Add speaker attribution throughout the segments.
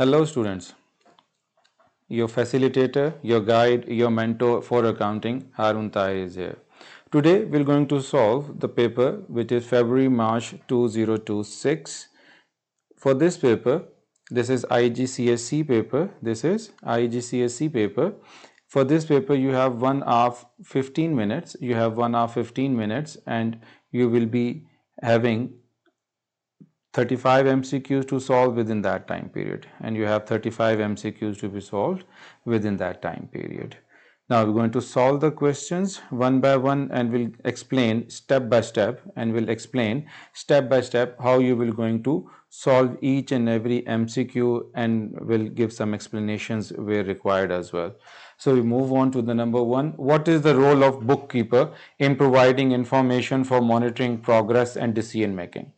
Speaker 1: Hello students, your facilitator, your guide, your mentor for accounting, Harun Tahir is here. Today we're going to solve the paper which is February-March 2026. For this paper, this is IGCSE paper, this is IGCSE paper. For this paper you have 1 hour 15 minutes, and you will be having 35 MCQs to solve within that time period, and you have 35 MCQs to be solved within that time period. Now we're going to solve the questions one by one, and we'll explain step by step, how you will going to solve each and every MCQ, and we'll give some explanations where required as well. So we move on to the number one. What is the role of bookkeeper in providing information for monitoring progress and decision making?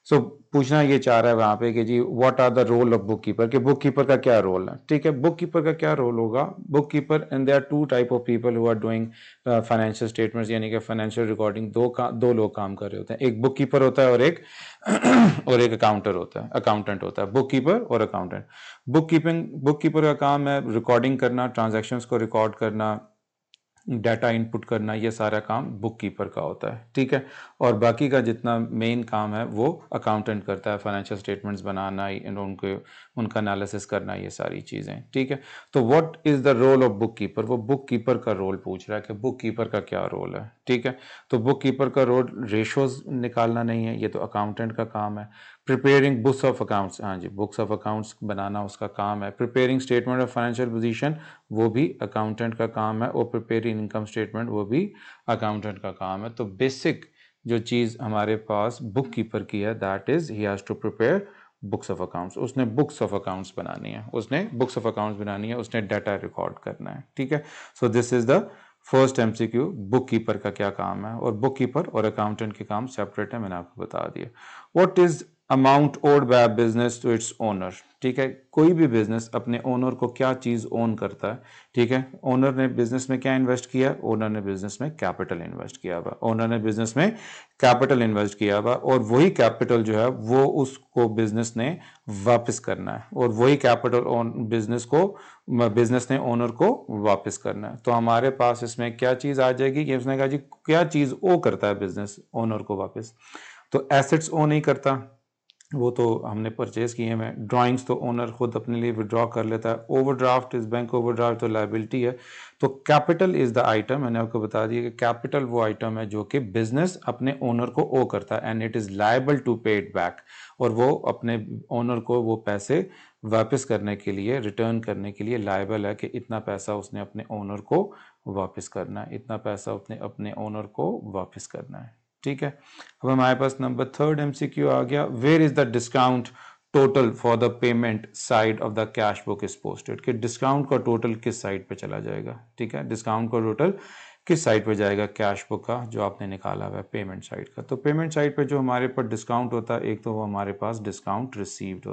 Speaker 1: सो पूछना ये चाह रहा है वहाँ पे कि जी what are the role of book keeper, कि बुक कीपर का क्या रोल है. ठीक है, बुक कीपर का क्या रोल होगा. Book keeper, and there are two type of people who are doing financial statements, यानी कि फाइनेंशियल रिकॉर्डिंग. दो लोग काम कर रहे होते हैं. एक बुक कीपर होता है और एक अकाउंटर होता है, अकाउंटेंट होता है. बुक कीपर और अकाउंटेंट. बुक कीपर का काम है रिकॉर्डिंग करना, ट्रांजैक्शंस को रिकॉर्ड करना, डाटा इनपुट करना, ये सारा काम बुक कीपर का होता है. ठीक है, और बाकी का जितना मेन काम है वो अकाउंटेंट करता है, फाइनेंशियल स्टेटमेंट्स बनाना, उनका एनालिसिस करना, ये सारी चीज़ें. ठीक है, तो what is the role of book keeper, वो बुक कीपर का रोल पूछ रहा है कि बुक कीपर का क्या रोल है. ठीक है, तो बुक कीपर का रोल रेशोज निकालना नहीं है, ये तो अकाउंटेंट का काम है. प्रिपेयरिंग बुक्स ऑफ अकाउंट्स, हाँ जी, बुक्स ऑफ अकाउंट्स बनाना उसका काम है. Preparing statement of financial position, वो भी अकाउंटेंट का काम है. और प्रिपेयरिंग इनकम स्टेटमेंट, वो भी अकाउंटेंट का काम है. तो बेसिक जो चीज़ हमारे पास बुक कीपर की है, that is he has to prepare books of accounts. उसने बुक्स ऑफ अकाउंट्स बनानी है, उसने डाटा रिकॉर्ड करना है. ठीक है, so this is the first MCQ. Book keeper का क्या काम है, और बुक कीपर और अकाउंटेंट के काम सेपरेट है, मैंने आपको बता दिया. What is amount owed by business to its owner. ठीक है, कोई भी बिजनेस अपने ओनर को क्या चीज़ ओन करता है. ठीक है, ओनर ने बिजनेस में क्या इन्वेस्ट किया, ओनर ने बिजनेस में कैपिटल इन्वेस्ट किया हुआ, और वही कैपिटल जो है वो उसको बिजनेस ने वापस करना है, और वही कैपिटल बिजनेस ने ओनर को वापस करना है. तो हमारे पास इसमें क्या चीज़ आ जाएगी कि उसने कहा जी क्या चीज़ ओ करता है बिजनेस ओनर को वापस. तो एसेट्स ओ नहीं करता, वो तो हमने परचेज किए हैं. ड्राइंग्स तो ओनर खुद अपने लिए विड्रॉ कर लेता है. ओवरड्राफ्ट इज बैंक ओवरड्राफ्ट, तो लायबिलिटी है. तो कैपिटल इज द आइटम, मैंने आपको बता दिया कि कैपिटल वो आइटम है जो कि बिजनेस अपने ओनर को ओ करता है, and it is liable to pay it back. और वो अपने ओनर को वो पैसे वापस करने के लिए, रिटर्न करने के लिए लायबल है कि इतना पैसा उसने अपने ओनर को वापस करना है, इतना पैसा उसने अपने ओनर को वापस करना है. ठीक है, अब हमारे पास नंबर थर्ड एमसीक्यू आ गया. Where is the discount total for the payment side of the cash book is posted, कि डिस्काउंट का टोटल किस साइड पे चला जाएगा. ठीक है, डिस्काउंट का टोटल किस साइड पे जाएगा कैश बुक का जो आपने निकाला हुआ है पेमेंट साइड का. तो पेमेंट साइड पे जो हमारे पास डिस्काउंट होता है, एक तो वो हमारे पास डिस्काउंट रिसीव्ड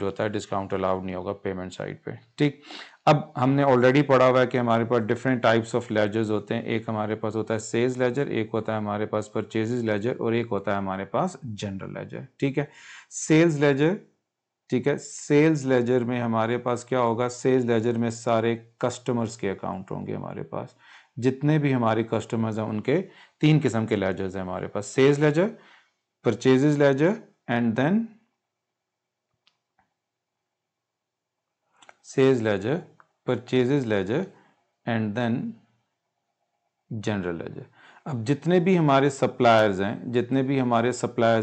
Speaker 1: होता है, डिस्काउंट अलाउड नहीं होगा पेमेंट साइड पे. ठीक, अब हमने ऑलरेडी पढ़ा हुआ है कि हमारे पास डिफरेंट टाइप्स ऑफ लेजर्स होते हैं. एक हमारे पास होता है सेल्स लेजर, एक होता है हमारे पास परचेजेस लेजर, और एक होता है हमारे पास जनरल लेजर. ठीक है, सेल्स लेजर. ठीक है, सेल्स लेजर में हमारे पास क्या होगा, सेल्स लेजर में सारे कस्टमर्स के अकाउंट होंगे. हमारे पास जितने भी हमारे कस्टमर्स हैं उनके 3 किस्म के लेजर्स हैं हमारे पास. Sales ledger, purchases ledger, and then sales ledger, purchases ledger, and then general ledger. अब जितने भी हमारे सप्लायर्स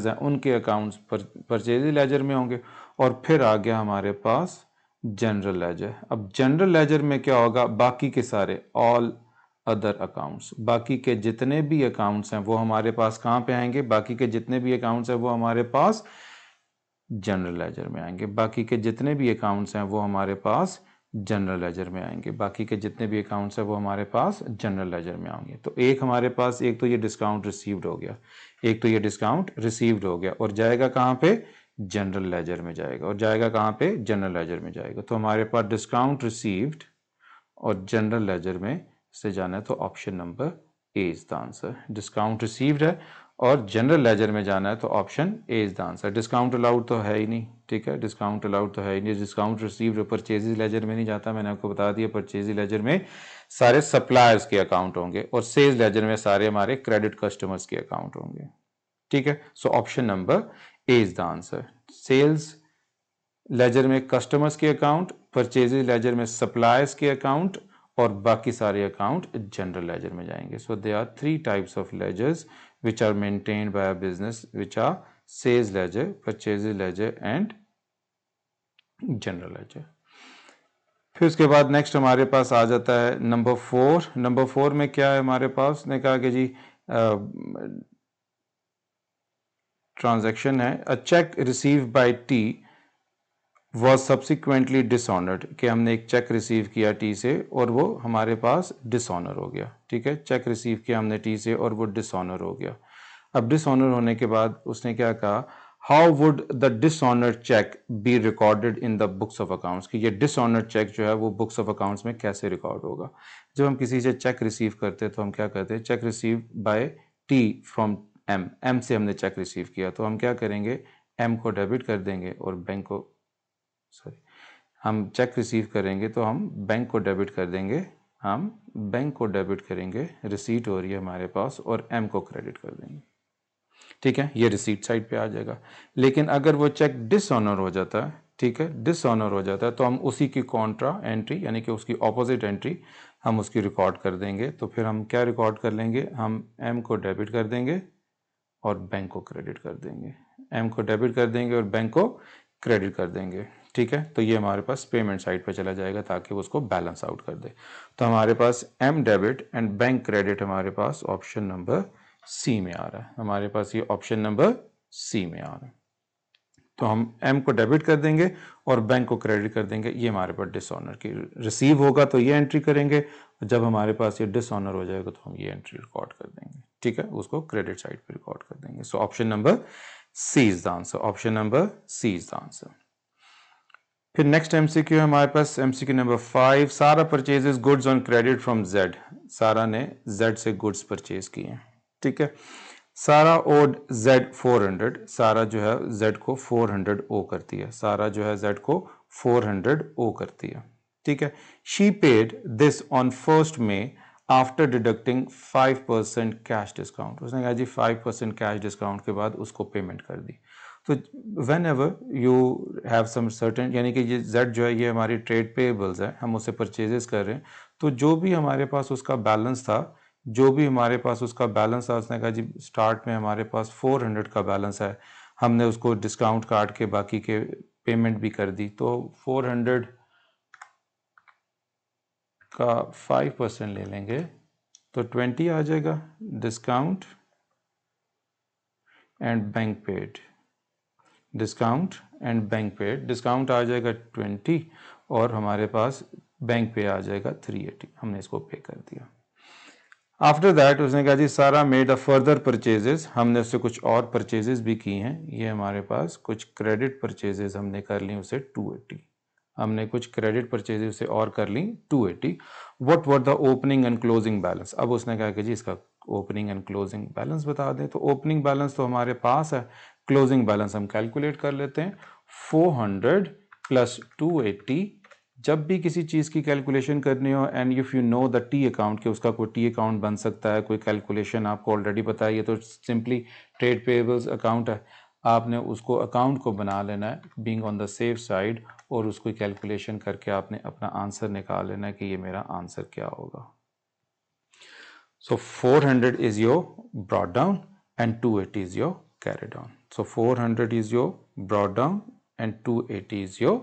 Speaker 1: हैं उनके अकाउंट्स परचेजेस लेजर में होंगे. और फिर आ गया हमारे पास जनरल लेजर. अब जनरल लेजर में क्या होगा, बाकी के सारे ऑल अदर अकाउंट्स, बाकी के जितने भी अकाउंट्स हैं वो हमारे पास कहाँ पे आएंगे, बाकी के जितने भी अकाउंट्स हैं वो हमारे पास जनरल लेजर में आएंगे. बाकी के जितने भी अकाउंट्स हैं वो हमारे पास जनरल लेजर में आएंगे. बाकी के जितने भी अकाउंट्स हैं वो हमारे पास जनरल लेजर में आएंगे. तो एक हमारे पास, एक तो ये डिस्काउंट रिसीव्ड हो गया, और जाएगा कहाँ पे, जनरल लेजर में जाएगा. और जाएगा कहाँ पे, जनरल लेजर में जाएगा. तो हमारे पास डिस्काउंट रिसीव्ड और जनरल लेजर में से जाना है, तो option number A is the answer. Discount received है और जनरल लेजर में जाना है तो option A is the answer. Discount allowed तो है ही नहीं, ठीक है, डिस्काउंट अलाउड तो है ही नहीं। डिस्काउंट रिसीव्ड परचेजेज लेजर में नहीं जाता, मैंने आपको बता दिया। परचेज लेजर में सारे सप्लायर्स के अकाउंट होंगे और सेल्स लेजर में सारे हमारे क्रेडिट कस्टमर्स के अकाउंट होंगे, ठीक है। So option number A is the answer. Sales ledger में कस्टमर्स के अकाउंट, परचेजेज लेजर में सप्लायर्स के अकाउंट और बाकी सारे अकाउंट जनरल लेजर में जाएंगे। So they are 3 types of ledgers which are maintained by a business, which are sales ledger, purchases ledger and general ledger। फिर उसके बाद नेक्स्ट हमारे पास आ जाता है नंबर 4। नंबर 4 में क्या है हमारे पास, ने कहा कि जी ट्रांजैक्शन है, a cheque receive by T was subsequently dishonoured, कि हमने एक चेक रिसीव किया टी से और वो हमारे पास डिसऑनर हो गया, ठीक है। चेक रिसीव किया हमने टी से और वो डिसऑनर हो गया। अब डिसऑनर होने के बाद उसने क्या कहा, how would the dishonoured cheque be recorded in the books of accounts, कि ये डिसऑनर्ड चेक जो है वो बुक्स ऑफ अकाउंट्स में कैसे रिकॉर्ड होगा। जब हम किसी से चेक रिसीव करते हैं तो हम क्या करते हैं, cheque receive by T from M, M से हमने चेक रिसीव किया तो हम क्या करेंगे, एम को डेबिट कर देंगे और बैंक को हम चेक रिसीव करेंगे तो हम बैंक को डेबिट कर देंगे, हम बैंक को डेबिट करेंगे, रिसीट हो रही है हमारे पास, और एम को क्रेडिट कर देंगे, ठीक है। ये रिसीट साइड पे आ जाएगा। लेकिन अगर वो चेक डिसऑनर हो जाता है, ठीक है, डिसऑनर हो जाता है तो हम उसी की कॉन्ट्रा एंट्री यानी कि उसकी ऑपोजिट एंट्री हम उसकी रिकॉर्ड कर देंगे। तो फिर हम क्या रिकॉर्ड कर लेंगे, हम एम को डेबिट कर देंगे और बैंक को क्रेडिट कर देंगे, एम को डेबिट कर देंगे और बैंक को क्रेडिट कर देंगे, ठीक है। तो ये हमारे पास पेमेंट साइड पे चला जाएगा ताकि वो उसको बैलेंस आउट कर दे। तो हमारे पास M debit and bank credit हमारे पास ऑप्शन नंबर सी में आ रहा है, हमारे पास ये ऑप्शन नंबर सी में आ रहा है। तो हम एम को डेबिट कर देंगे और बैंक को क्रेडिट कर देंगे। ये हमारे पास डिसऑनर की रिसीव होगा तो ये एंट्री करेंगे, जब हमारे पास ये डिसऑनर हो जाएगा तो हम ये एंट्री रिकॉर्ड कर देंगे, ठीक है, उसको क्रेडिट साइड पे रिकॉर्ड कर देंगे। So option number C is the answer, option number C is the answer. फिर नेक्स्ट एमसीक्यू है हमारे पास, MCQ number 5। Sara purchases goods on credit from Z, Sara ने जेड से गुड्स परचेज किए, ठीक है। सारा ओड जेड 400, सारा जो है जेड को 400 ओ करती है, सारा जो है जेड को 400 ओ करती है, ठीक है। She paid this on 1 May after deducting 5% cash discount, उसने कहा जी 5% कैश डिस्काउंट के बाद उसको पेमेंट कर दी। तो whenever you have some certain, यानी कि ये जेड जो है ये हमारी ट्रेड पेएबल्स है, हम उसे परचेजेस कर रहे हैं, तो जो भी हमारे पास उसका बैलेंस था, जो भी हमारे पास उसका बैलेंस था, उसने कहा जी स्टार्ट में हमारे पास 400 का बैलेंस है, हमने उसको डिस्काउंट काट के बाकी के पेमेंट भी कर दी, तो 400 का 5% ले लेंगे तो 20 आ जाएगा, discount and bank paid, discount and bank पे, डिस्काउंट आ जाएगा 20 और हमारे पास बैंक पे आ जाएगा 380, हमने इसको पे कर दिया। आफ्टर दैट उसने कहा जी सारा मेड अ फर्दर परचेजेस, हमने उससे कुछ और परचेजेस भी की हैं, ये हमारे पास कुछ क्रेडिट परचेजेस हमने कर ली उसे 280, हमने कुछ क्रेडिट परचेजेस उसे और कर ली 280। What were the opening and closing balance, अब उसने कहा कि जी इसका ओपनिंग एंड क्लोजिंग बैलेंस बता दें। तो ओपनिंग बैलेंस तो हमारे पास है, क्लोजिंग बैलेंस हम कैलकुलेट कर लेते हैं, 400 प्लस 280। जब भी किसी चीज़ की कैलकुलेशन करनी हो and if you know the T account कि उसका कोई टी अकाउंट बन सकता है, कोई कैलकुलेशन आपको ऑलरेडी पता है, ये तो सिंपली ट्रेड पेएबल्स अकाउंट है, आपने उसको अकाउंट को बना लेना है being on the safe side और उसको कैलकुलेशन करके आपने अपना आंसर निकाल लेना है कि ये मेरा आंसर क्या होगा। सो 400 is your brought down and 280 is your carry down. So 400 is your brought down and 280 is your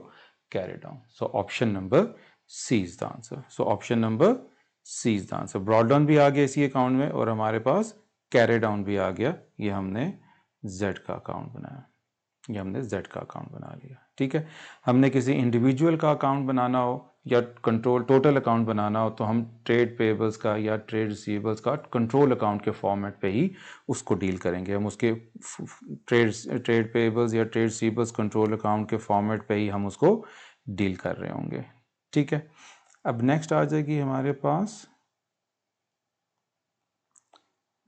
Speaker 1: carry down. So option number C is the answer. So option number C is the answer. Brought down भी आ गया इसी account में और हमारे पास carry down भी आ गया, ये हमने Z का अकाउंट बनाया, ये हमने Z का अकाउंट बना लिया, ठीक है। हमने किसी इंडिविजुअल का अकाउंट बनाना हो या कंट्रोल टोटल अकाउंट बनाना हो तो हम ट्रेड पेएबल्स का या ट्रेड रिसीवेबल्स का कंट्रोल अकाउंट के फॉर्मेट पे ही उसको डील करेंगे, हम उसके ट्रेड पेएबल्स या ट्रेड रिसीवेबल्स कंट्रोल अकाउंट के फॉर्मेट पे ही हम उसको डील कर रहे होंगे, ठीक है। अब नेक्स्ट आ जाएगी हमारे पास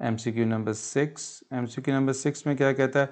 Speaker 1: MCQ नंबर 6 में क्या कहता है,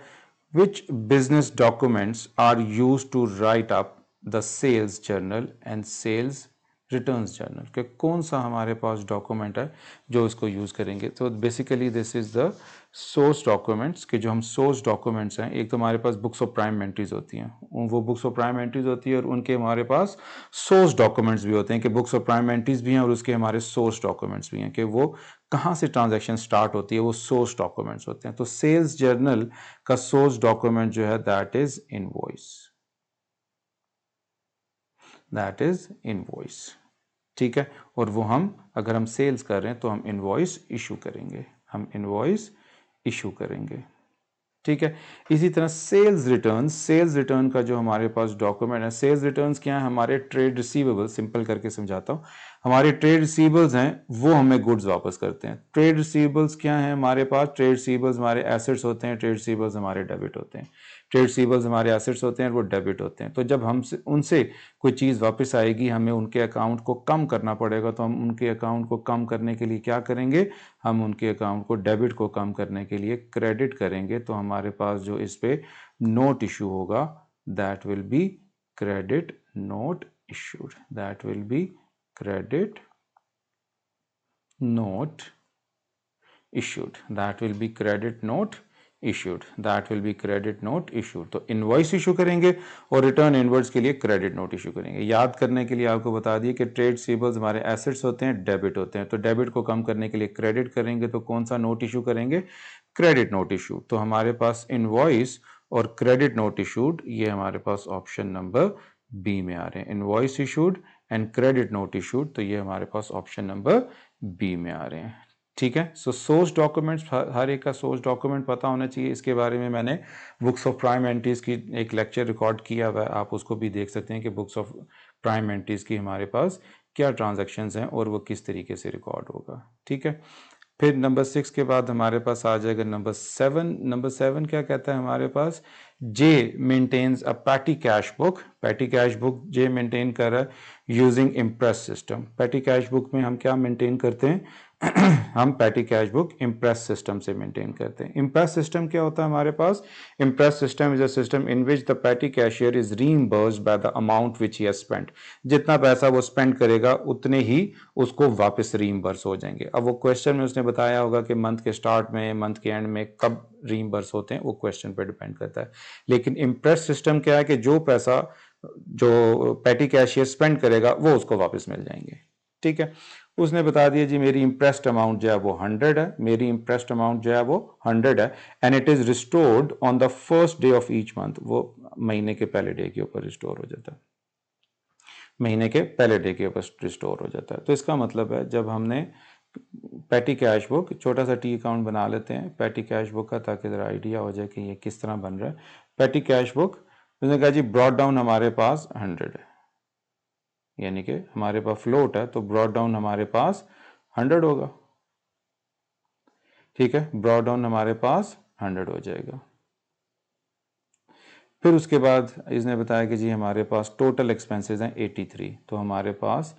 Speaker 1: which business documents are use to write up the sales journal and sales returns journal, कि कौन सा हमारे पास डॉक्यूमेंट है जो इसको यूज़ करेंगे। तो basically this is the source documents, के जो हम सोर्स डॉक्यूमेंट्स हैं, एक तो हमारे पास बुक्स ऑफ प्राइम एंट्रीज होती हैं, वो बुक्स ऑफ प्राइम एंट्रीज होती है और उनके हमारे पास सोर्स डॉक्यूमेंट्स भी होते हैं, कि बुक्स ऑफ प्राइम एंट्रीज भी हैं और उसके हमारे सोर्स डॉक्यूमेंट्स भी हैं, कि वो कहाँ से ट्रांजैक्शन स्टार्ट होती है, वो सोर्स डॉक्यूमेंट्स होते हैं। तो सेल्स जर्नल का सोर्स डॉक्यूमेंट जो है that is invoice, that is invoice, ठीक है। और वो हम अगर हम सेल्स कर रहे हैं तो हम इनवॉइस इशू करेंगे, हम इनवॉइस इशू करेंगे, ठीक है। इसी तरह सेल्स रिटर्न का जो हमारे पास डॉक्यूमेंट है, सेल्स रिटर्न्स क्या है, हमारे ट्रेड रिसीवेबल्स, सिंपल करके समझाता हूँ, हमारे ट्रेड रिसीवेबल्स हैं वो हमें गुड्स वापस करते हैं। ट्रेड रिसीवेबल्स क्या है हमारे पास, ट्रेड रिसीवेबल्स हमारे एसेट्स होते हैं, ट्रेड रिसीवेबल्स हमारे डेबिट होते हैं, ट्रेड रिसीवेबल्स हमारे एसेट्स होते हैं और वो डेबिट होते हैं। तो जब हमसे उनसे कोई चीज़ वापस आएगी, हमें उनके अकाउंट को कम करना पड़ेगा, तो हम उनके अकाउंट को कम करने के लिए क्या करेंगे, हम उनके अकाउंट को, डेबिट को कम करने के लिए क्रेडिट करेंगे। तो हमारे पास जो इस पे नोट इशू होगा that will be credit note issued, that will be credit note issued, that will be credit note issued, that will be credit note issued। तो इनवॉइस इशू करेंगे और रिटर्न इनवर्ड्स के लिए क्रेडिट नोट इशू करेंगे। याद करने के लिए आपको बता दिए कि ट्रेड रिसीवेबल्स हमारे एसेट्स होते हैं, डेबिट होते हैं, तो डेबिट को कम करने के लिए क्रेडिट करेंगे, तो कौन सा नोट इशू करेंगे, क्रेडिट नोट इशू। तो हमारे पास इनवॉइस और क्रेडिट नोट इशूड, ये हमारे पास ऑप्शन नंबर बी में आ रहे हैं, invoice issued and credit note issued, तो ये हमारे पास ऑप्शन नंबर बी में आ रहे हैं, ठीक है। सो सोर्स डॉक्यूमेंट्स, हर एक का सोर्स डॉक्यूमेंट पता होना चाहिए। इसके बारे में मैंने बुक्स ऑफ प्राइम एंट्रीज की एक लेक्चर रिकॉर्ड किया हुआ है, आप उसको भी देख सकते हैं कि बुक्स ऑफ प्राइम एंट्रीज की हमारे पास क्या ट्रांजैक्शंस हैं और वो किस तरीके से रिकॉर्ड होगा, ठीक है। फिर नंबर 6 के बाद हमारे पास आ जाएगा नंबर 7। नंबर 7 क्या कहता है हमारे पास, J maintains a petty cash book, petty cash book J maintain कर रहा है using imprest system. Petty cash book में हम क्या मेंटेन करते हैं हम petty cash book imprest system से मेंटेन करते हैं। इम्प्रेस सिस्टम क्या होता है हमारे पास, imprest system is a system in which the petty cashier is reimbursed by the amount which he has spent. जितना पैसा वो स्पेंड करेगा उतने ही उसको वापस रीइंबर्स हो जाएंगे। अब वो क्वेश्चन में उसने बताया होगा कि मंथ के स्टार्ट में, मंथ के एंड में कब रीइंबर्स होते हैं, वो क्वेश्चन पर डिपेंड करता है। लेकिन इम्प्रेस सिस्टम क्या है कि जो पैसा जो पैटी कैशियर स्पेंड करेगा वो उसको वापस मिल जाएंगे, ठीक है। उसने बता दिया जी मेरी इम्प्रेस्ड अमाउंट जो है वो 100 है, मेरी इम्प्रेस्ड अमाउंट जो है वो 100 है and it is restored on the first day of each month. वो महीने के पहले डे के ऊपर रिस्टोर हो जाता है, महीने के पहले डे के ऊपर रिस्टोर हो जाता है। तो इसका मतलब है जब हमने पैटी कैश बुक, छोटा सा टी अकाउंट बना लेते हैं पैटी कैश बुक का, ताकि ज़रा आइडिया हो जाए कि ये किस तरह बन रहा है। पैटी कैश बुक, उसने कहा जी ब्रॉड डाउन हमारे पास 100 है, यानी कि हमारे पास फ्लोट है तो ब्रॉड डाउन हमारे पास 100 होगा, ठीक है। ब्रॉड डाउन हमारे पास 100 हो जाएगा। फिर उसके बाद इसने बताया कि जी हमारे पास टोटल एक्सपेंसेस हैं 83, तो हमारे पास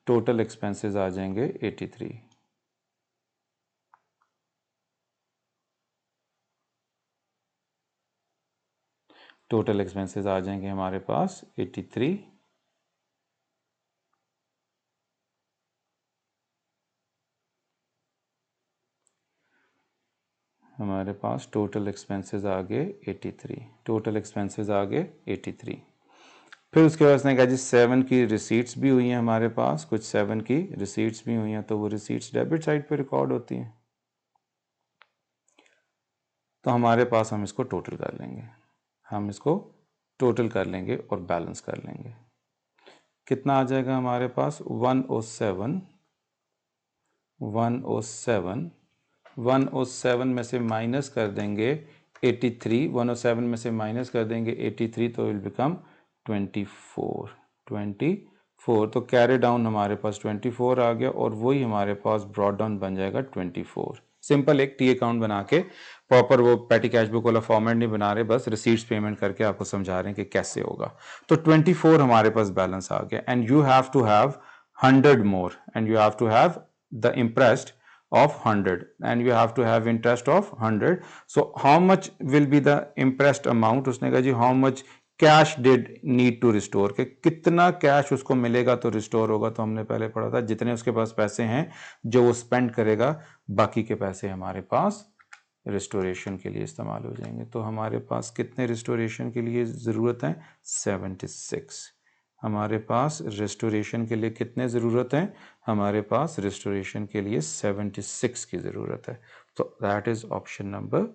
Speaker 1: टोटल एक्सपेंसेस आ जाएंगे 83। टोटल एक्सपेंसेस आ जाएंगे हमारे पास 83। हमारे पास टोटल एक्सपेंसेस आ गए 83, टोटल एक्सपेंसेस आ गए 83। फिर उसके बाद उसने कहा जी 7 की रिसीट्स भी हुई हैं हमारे पास, कुछ 7 की रिसीट्स भी हुई हैं, तो वो रिसीट्स डेबिट साइड पे रिकॉर्ड होती हैं। तो हमारे पास हम इसको टोटल कर लेंगे, हम इसको टोटल कर लेंगे और बैलेंस कर लेंगे। कितना आ जाएगा हमारे पास 107, 107, 107 में से माइनस कर देंगे 83, 107 में से माइनस कर देंगे 83, तो विल बिकम 24, 24। तो कैरी डाउन हमारे पास 24 आ गया और वही हमारे पास ब्रॉड डाउन बन जाएगा 24। सिंपल एक टी अकाउंट बना के, प्रॉपर वो पैटी कैश बुक वाला फॉर्मेट नहीं बना रहे, बस रिसीट्स पेमेंट करके आपको समझा रहे हैं कि कैसे होगा। तो 24 हमारे पास बैलेंस आ गया and you have to have 100 more and you have to have the impressed of 100 and you have to have interest of 100. So how much will be the impressed amount? उसने कहा जी how much cash did need to restore, के कितना cash उसको मिलेगा तो restore होगा। तो हमने पहले पढ़ा था जितने उसके पास पैसे हैं जो वो स्पेंड करेगा, बाकी के पैसे हमारे पास रिस्टोरेशन के लिए इस्तेमाल हो जाएंगे। तो हमारे पास कितने रिस्टोरेशन के लिए ज़रूरत है? 76। हमारे पास रिस्टोरेशन के लिए कितने ज़रूरत हैं? हमारे पास रिस्टोरेशन के लिए 76 की ज़रूरत है। तो that is option number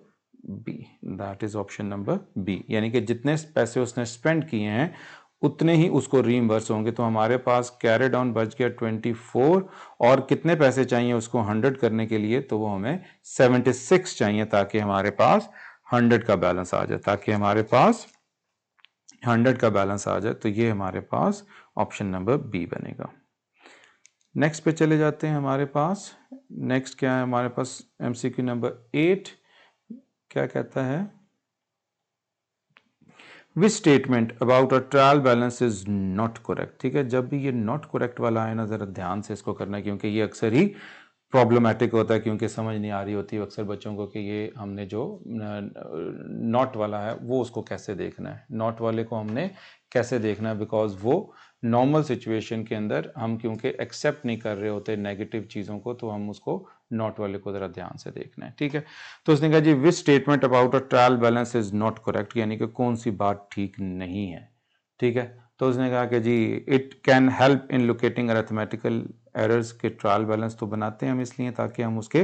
Speaker 1: B, that is option number B. यानी कि जितने पैसे उसने स्पेंड किए हैं उतने ही उसको रीइंबर्स होंगे। तो हमारे पास कैरी डाउन बच गया 24 और कितने पैसे चाहिए उसको 100 करने के लिए? तो वो हमें 76 चाहिए ताकि हमारे पास 100 का बैलेंस आ जाए, ताकि हमारे पास 100 का बैलेंस आ जाए। तो ये हमारे पास ऑप्शन नंबर बी बनेगा। नेक्स्ट पे चले जाते हैं। हमारे पास नेक्स्ट क्या है? हमारे पास एमसीक्यू नंबर 8 क्या कहता है? विच statement about a trial balance is not correct. ठीक है, जब भी ये नॉट करेक्ट वाला है ना, जरा ध्यान से इसको करना है क्योंकि ये अक्सर ही प्रॉब्लमेटिक होता है, क्योंकि समझ नहीं आ रही होती है अक्सर बच्चों को कि ये हमने जो नॉट वाला है वो उसको कैसे देखना है, नॉट वाले को हमने कैसे देखना है। बिकॉज वो नॉर्मल सिचुएशन के अंदर हम क्योंकि एक्सेप्ट नहीं कर रहे होते नेगेटिव चीज़ों को, तो हम उसको नॉट वाले को ज़रा ध्यान से देखना है। ठीक है, तो उसने कहा जी which statement about a trial balance is not correct, यानी कि कौन सी बात ठीक नहीं है। ठीक है, तो उसने कहा कि जी it can help in locating arithmetical errors के ट्रायल बैलेंस तो बनाते हैं हम इसलिए ताकि हम उसके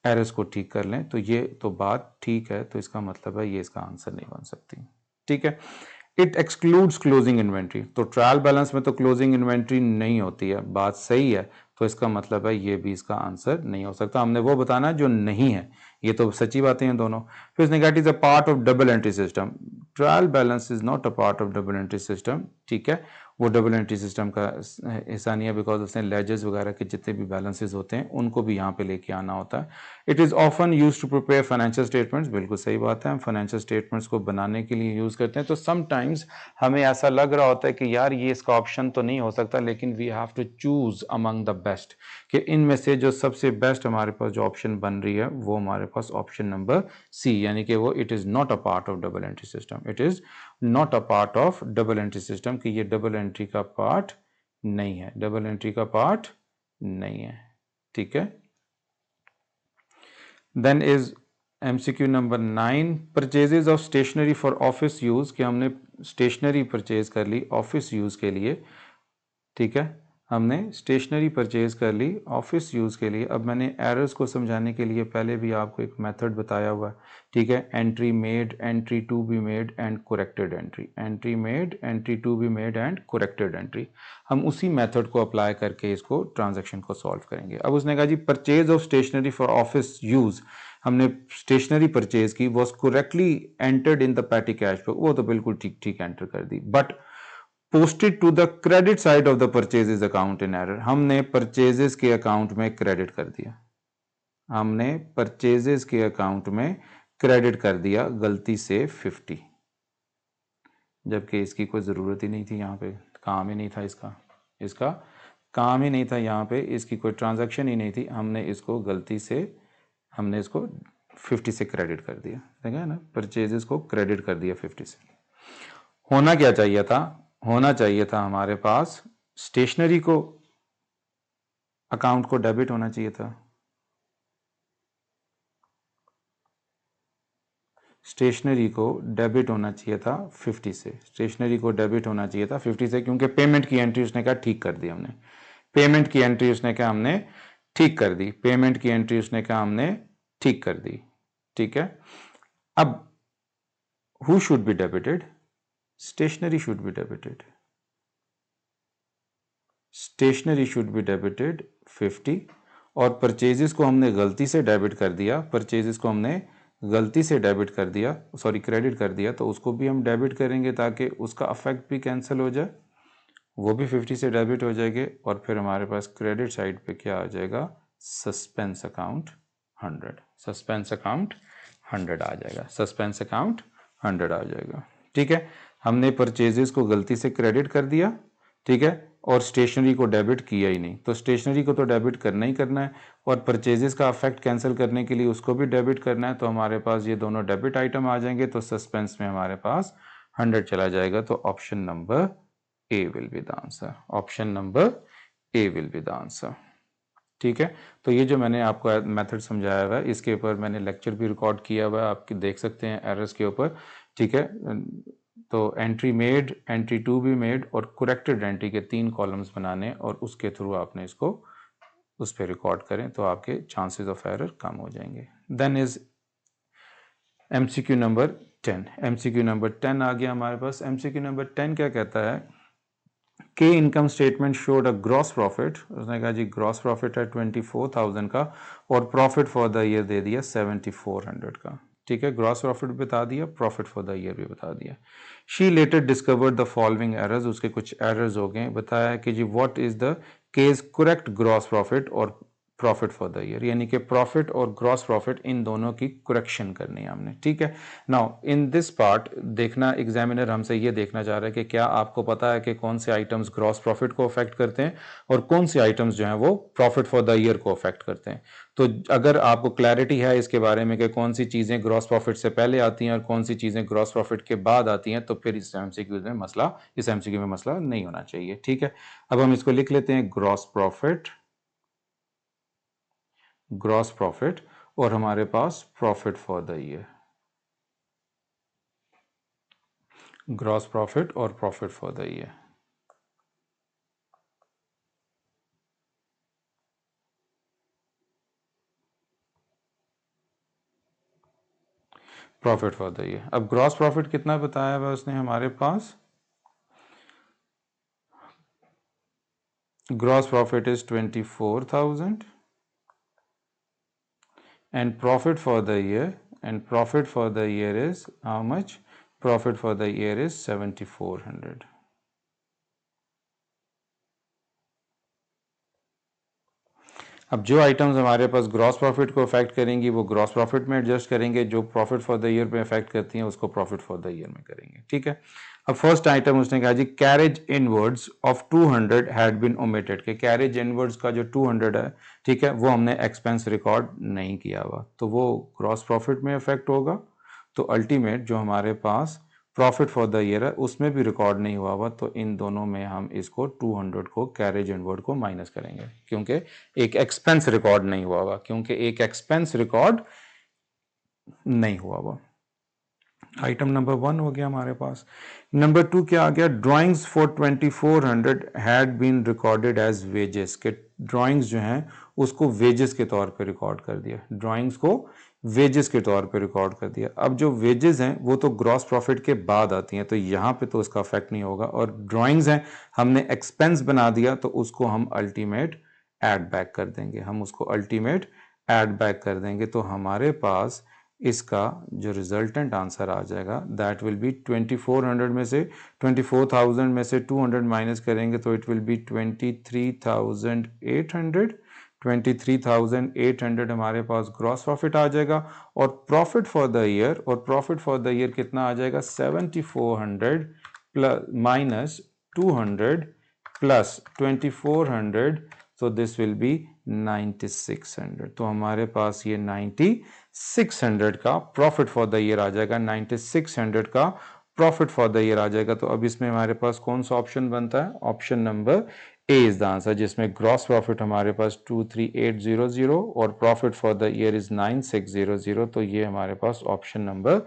Speaker 1: एरर्स को ठीक कर लें। तो ये तो बात ठीक है, तो इसका मतलब है ये इसका आंसर नहीं बन सकती। ठीक है, इट एक्सक्लूड्स क्लोजिंग इन्वेंट्री, तो ट्रायल बैलेंस में तो क्लोजिंग इन्वेंट्री नहीं होती है, बात सही है। तो इसका मतलब है ये भी इसका आंसर नहीं हो सकता। हमने वो बताना है जो नहीं है, ये तो सच्ची बातें हैं दोनों। फिर उसने कहा it is a part of double entry system, trial balance is not a part of double entry system. ठीक है, वो डबल एंट्री सिस्टम का हिस्सा नहीं है बिकॉज उसने लेजर्स वगैरह के जितने भी बैलेंसेज होते हैं उनको भी यहाँ पे लेके आना होता है। It is often use to prepare financial statements, बिल्कुल सही बात है, हम फाइनेंशियल स्टेटमेंट्स को बनाने के लिए यूज़ करते हैं। तो समटाइम्स हमें ऐसा लग रहा होता है कि यार ये इसका ऑप्शन तो नहीं हो सकता, लेकिन we have to choose among the best, कि इनमें से जो सबसे बेस्ट हमारे पास जो ऑप्शन बन रही है वो हमारे पास ऑप्शन नंबर सी, यानी कि वो it is not a part of double entry system, it is not a part of double entry system, कि ये डबल एंट्री का पार्ट नहीं है, डबल एंट्री का पार्ट नहीं है। ठीक है, then is MCQ number 9, purchases of stationery for office use, कि हमने स्टेशनरी परचेज कर ली ऑफिस यूज के लिए। ठीक है, हमने स्टेशनरी परचेज कर ली ऑफिस यूज़ के लिए। अब मैंने एरर्स को समझाने के लिए पहले भी आपको एक मेथड बताया हुआ है। ठीक है, entry made, entry to be made and corrected entry, entry made, entry to be made and corrected entry. हम उसी मेथड को अप्लाई करके इसको ट्रांजैक्शन को सॉल्व करेंगे। अब उसने कहा जी purchase of stationery for office use, हमने स्टेशनरी परचेज की, was correctly entered in the petty cash book, वो तो बिल्कुल ठीक ठीक एंटर कर दी, but posted to the credit side of the purchases account in error, हमने परचेजेस के अकाउंट में क्रेडिट कर दिया, हमने परचेजेस के अकाउंट में क्रेडिट कर दिया गलती से 50, जबकि इसकी कोई ज़रूरत ही नहीं थी, यहाँ पे काम ही नहीं था इसका, इसका काम ही नहीं था यहाँ पे, इसकी कोई ट्रांजैक्शन ही नहीं थी, हमने इसको गलती से हमने इसको 50 से क्रेडिट कर दिया। देखा ना, परचेजेस को क्रेडिट कर दिया 50 से। होना क्या चाहिए था? होना चाहिए था हमारे पास स्टेशनरी को अकाउंट को डेबिट होना चाहिए था, स्टेशनरी को डेबिट होना चाहिए था 50 से, स्टेशनरी को डेबिट होना चाहिए था 50 से, क्योंकि पेमेंट की एंट्री उसने कहा ठीक कर दी हमने, पेमेंट की एंट्री उसने कहा हमने ठीक कर दी, पेमेंट की एंट्री उसने कहा हमने ठीक कर दी। ठीक है, अब who should be debited? Stationery should be debited, stationery should be debited 50, और परचेजेस को हमने गलती से डेबिट कर दिया, परचेजेस को हमने गलती से डेबिट कर दिया, सॉरी क्रेडिट कर दिया, तो उसको भी हम डेबिट करेंगे ताकि उसका अफेक्ट भी कैंसिल हो जाए, वो भी 50 से डेबिट हो जाएंगे, और फिर हमारे पास क्रेडिट साइड पे क्या आ जाएगा? सस्पेंस अकाउंट 100, सस्पेंस अकाउंट 100 आ जाएगा, सस्पेंस अकाउंट 100 आ जाएगा। ठीक है, हमने परचेजेस को गलती से क्रेडिट कर दिया, ठीक है, और स्टेशनरी को डेबिट किया ही नहीं, तो स्टेशनरी को तो डेबिट करना ही करना है और परचेजेस का अफेक्ट कैंसिल करने के लिए उसको भी डेबिट करना है, तो हमारे पास ये दोनों डेबिट आइटम आ जाएंगे, तो सस्पेंस में हमारे पास 100 चला जाएगा, तो option number A will be the answer, option number A will be the answer. ठीक है, तो ये जो मैंने आपको मेथड समझाया हुआ है इसके ऊपर मैंने लेक्चर भी रिकॉर्ड किया हुआ है, आप देख सकते हैं एरर्स के ऊपर। ठीक है, तो entry made, entry to be made और करेक्टेड एंट्री के 3 कॉलम्स बनाने और उसके थ्रू आपने इसको उस पर रिकॉर्ड करें तो आपके चांसेस ऑफ एरर कम हो जाएंगे। Then is MCQ number 10। MCQ number 10 आ गया हमारे पास। एमसीक्यू नंबर 10 क्या कहता है के income statement showed a gross profit, उसने कहा जी ग्रॉस प्रॉफिट है 24,000 का और प्रॉफिट फॉर द ईयर दे दिया 7,400 का। ठीक है, ग्रॉस प्रॉफिट बता दिया, प्रॉफिट फॉर द ईयर भी बता दिया। She later discovered the following errors, उसके कुछ एरर्स हो गए, बताया कि जी what is the case correct gross profit और प्रॉफिट फॉर द ईयर, यानी कि प्रॉफिट और ग्रॉस प्रॉफिट इन दोनों की करेक्शन करनी है हमने। ठीक है, नाउ इन दिस पार्ट देखना, एग्जामिनर हमसे ये देखना चाह रहा है कि क्या आपको पता है कि कौन से आइटम्स ग्रॉस प्रॉफिट को अफेक्ट करते हैं और कौन से आइटम्स जो हैं वो प्रॉफिट फॉर द ईयर को अफेक्ट करते हैं। तो अगर आपको क्लैरिटी है इसके बारे में कि कौन सी चीज़ें ग्रॉस प्रॉफिट से पहले आती हैं और कौन सी चीज़ें ग्रॉस प्रॉफिट के बाद आती हैं, तो फिर इस एमसीक्यू में मसला नहीं होना चाहिए। ठीक है, अब हम इसको लिख लेते हैं ग्रॉस प्रॉफिट, ग्रॉस प्रॉफिट और हमारे पास profit for the year, gross profit और profit for the year. Profit for the year. अब ग्रॉस प्रॉफिट कितना बताया हुआ उसने हमारे पास, gross profit is 24,000 and profit for the year, and profit for the year is how much? Profit for the year is 7,400. अब जो items हमारे पास ग्रॉस प्रॉफिट को अफेक्ट करेंगी वो ग्रॉस प्रॉफिट में एडजस्ट करेंगे, जो प्रॉफिट फॉर द ईयर पे अफेक्ट करती हैं उसको प्रॉफिट फॉर द ईयर में करेंगे। ठीक है, अब फर्स्ट आइटम उसने कहा जी carriage inwards of 200 had been omitted, के कैरेज इनवर्ड्स का जो 200 है, ठीक है, वो हमने एक्सपेंस रिकॉर्ड नहीं किया हुआ, तो वो ग्रॉस प्रॉफिट में अफेक्ट होगा। तो अल्टीमेट जो हमारे पास प्रॉफिट फॉर द ईयर है उसमें भी रिकॉर्ड नहीं हुआ हुआ, तो इन दोनों में हम इसको 200 को कैरेज इनवर्ड को माइनस करेंगे, क्योंकि एक एक्सपेंस रिकॉर्ड नहीं हुआ हुआ, क्योंकि एक एक्सपेंस रिकॉर्ड नहीं हुआ हुआ। आइटम नंबर 1 हो गया हमारे पास। नंबर 2 क्या आ गया, drawings for 2400 had been recorded as wages, के ड्राइंग्स जो हैं उसको वेजेस के तौर पे रिकॉर्ड कर दिया, ड्राइंग्स को वेजेस के तौर पे रिकॉर्ड कर दिया। अब जो वेजेस हैं वो तो ग्रॉस प्रॉफिट के बाद आती हैं, तो यहाँ पे तो उसका इफेक्ट नहीं होगा, और ड्राइंग्स हैं हमने एक्सपेंस बना दिया तो उसको हम अल्टीमेट ऐड बैक कर देंगे, हम उसको अल्टीमेट ऐड बैक कर देंगे, तो हमारे पास इसका जो रिजल्टेंट आंसर आ जाएगा दैट विल बी 2400 में से 24,000 में से 200 माइनस करेंगे तो इट विल बी 23,800। 23,800 हमारे पास ग्रॉस प्रॉफिट आ जाएगा, और प्रॉफिट फॉर द ईयर, और प्रॉफिट फॉर द ईयर कितना आ जाएगा 7,400 plus minus 200 plus 2,400, so this will be 9,600। तो हमारे पास ये 9,600 का प्रॉफिट फॉर द ईयर आ जाएगा, 9,600 का प्रॉफिट फॉर द ईयर आ जाएगा। तो अब इसमें हमारे पास कौन सा ऑप्शन बनता है, option number A is the answer, जिसमें ग्रॉस प्रॉफिट हमारे पास 23,800 और profit for the year is 9,600, तो ये हमारे पास option number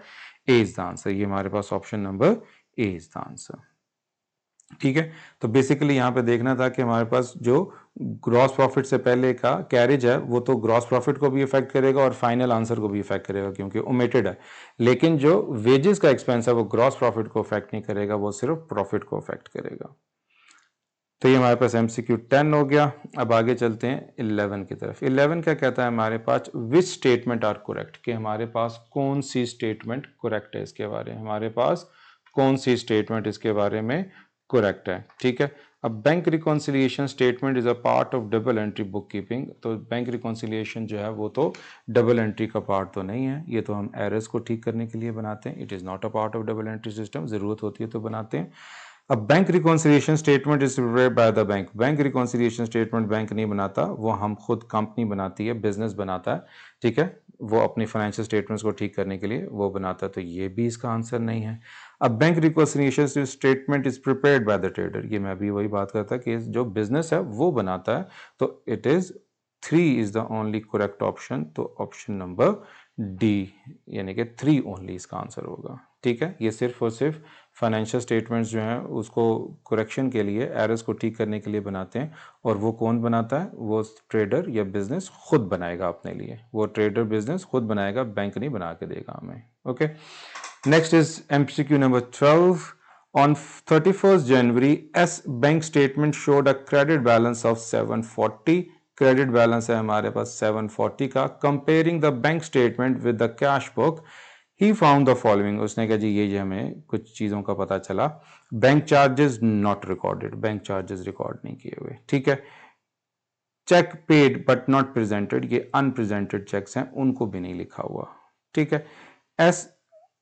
Speaker 1: A is the answer, ये हमारे पास option number A is the answer. ठीक है, तो बेसिकली यहाँ पे देखना था कि हमारे पास जो ग्रॉस प्रॉफिट से पहले का कैरेज है वो तो ग्रॉस प्रॉफिट को भी इफेक्ट करेगा और फाइनल आंसर को भी इफेक्ट करेगा क्योंकि ओमिटेड है, लेकिन जो वेजेस का एक्सपेंस है वो ग्रॉस प्रॉफिट को इफेक्ट नहीं करेगा, वो सिर्फ प्रॉफिट को इफेक्ट करेगा। तो ये हमारे पास MCQ 10 हो गया। अब आगे चलते हैं 11 की तरफ। 11 क्या कहता है हमारे पास, विच स्टेटमेंट आर करेक्ट, कि हमारे पास कौन सी स्टेटमेंट करेक्ट है, इसके बारे में हमारे पास कौन सी स्टेटमेंट इसके बारे में करेक्ट है। ठीक है, अब bank reconciliation statement is a part of double entry book keeping, तो बैंक रिकॉन्सिलिएशन जो है वो तो डबल एंट्री का पार्ट तो नहीं है, ये तो हम एरर्स को ठीक करने के लिए बनाते हैं, it is not a part of double entry system, ज़रूरत होती है तो बनाते हैं। अब bank reconciliation statement is prepared by the bank. Bank reconciliation statement bank नहीं बनाता, वो हम खुद कंपनी बनाती है, बिजनेस बनाता है, ठीक है, वो अपनी फाइनेंशियल स्टेटमेंट्स को ठीक करने के लिए वो बनाता है, तो ये भी इसका आंसर नहीं है। अब bank reconciliation statement is prepared by the trader, ये मैं भी वही बात करता कि जो बिजनेस है वो बनाता है, तो it is 3 is the only correct option, तो ऑप्शन नंबर डी यानी कि 3 ओनली इसका आंसर होगा, ठीक है। ये सिर्फ और सिर्फ फाइनेंशियल स्टेटमेंट्स जो हैं उसको करेक्शन के लिए, एरर्स को ठीक करने के लिए बनाते हैं, और वो कौन बनाता है, वो ट्रेडर या बिजनेस खुद बनाएगा अपने लिए, वो ट्रेडर बिजनेस खुद बनाएगा, बैंक नहीं बना के देगा हमें, okay. Next is MCQ number 12। On 31st January, S bank statement showed a credit balance of 740। Credit balance है हमारे पास 740 का। Comparing the bank statement with the cash book, he found the following, उसने कहा जी ये हमें कुछ चीज़ों का पता चला। Bank charges not recorded, bank charges record नहीं किए हुए, ठीक है। Cheque paid but not presented, ये अनप्रेजेंटेड चेक्स हैं, उनको भी नहीं लिखा हुआ, ठीक है। S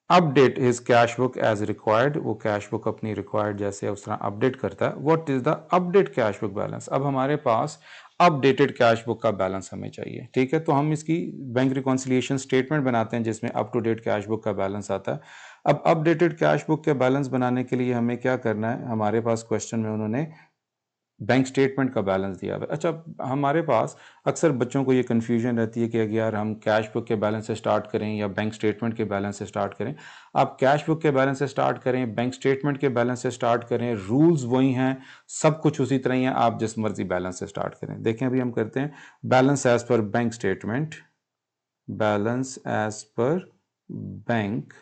Speaker 1: update his cash book as required, वो कैश बुक अपनी रिक्वायर्ड जैसे उस तरह अपडेट करता है। What is the update cash book balance, अब हमारे पास अपडेटेड कैश बुक का बैलेंस हमें चाहिए, ठीक है। तो हम इसकी बैंक रिकॉन्सिलिएशन स्टेटमेंट बनाते हैं जिसमें up to date cash book का बैलेंस आता है। अब अपडेटेड कैश बुक के बैलेंस बनाने के लिए हमें क्या करना है, हमारे पास क्वेश्चन में उन्होंने बैंक स्टेटमेंट का बैलेंस दिया हुआ है। अच्छा, हमारे पास अक्सर बच्चों को ये कन्फ्यूजन रहती है कि यार हम कैश बुक के बैलेंस से स्टार्ट करें या बैंक स्टेटमेंट के बैलेंस से स्टार्ट करें। आप कैश बुक के बैलेंस से स्टार्ट करें, बैंक स्टेटमेंट के बैलेंस से स्टार्ट करें, रूल्स वही हैं, सब कुछ उसी तरह ही है, आप जिस मर्जी बैलेंस से स्टार्ट करें। देखें अभी हम करते हैं balance as per bank statement, balance as per bank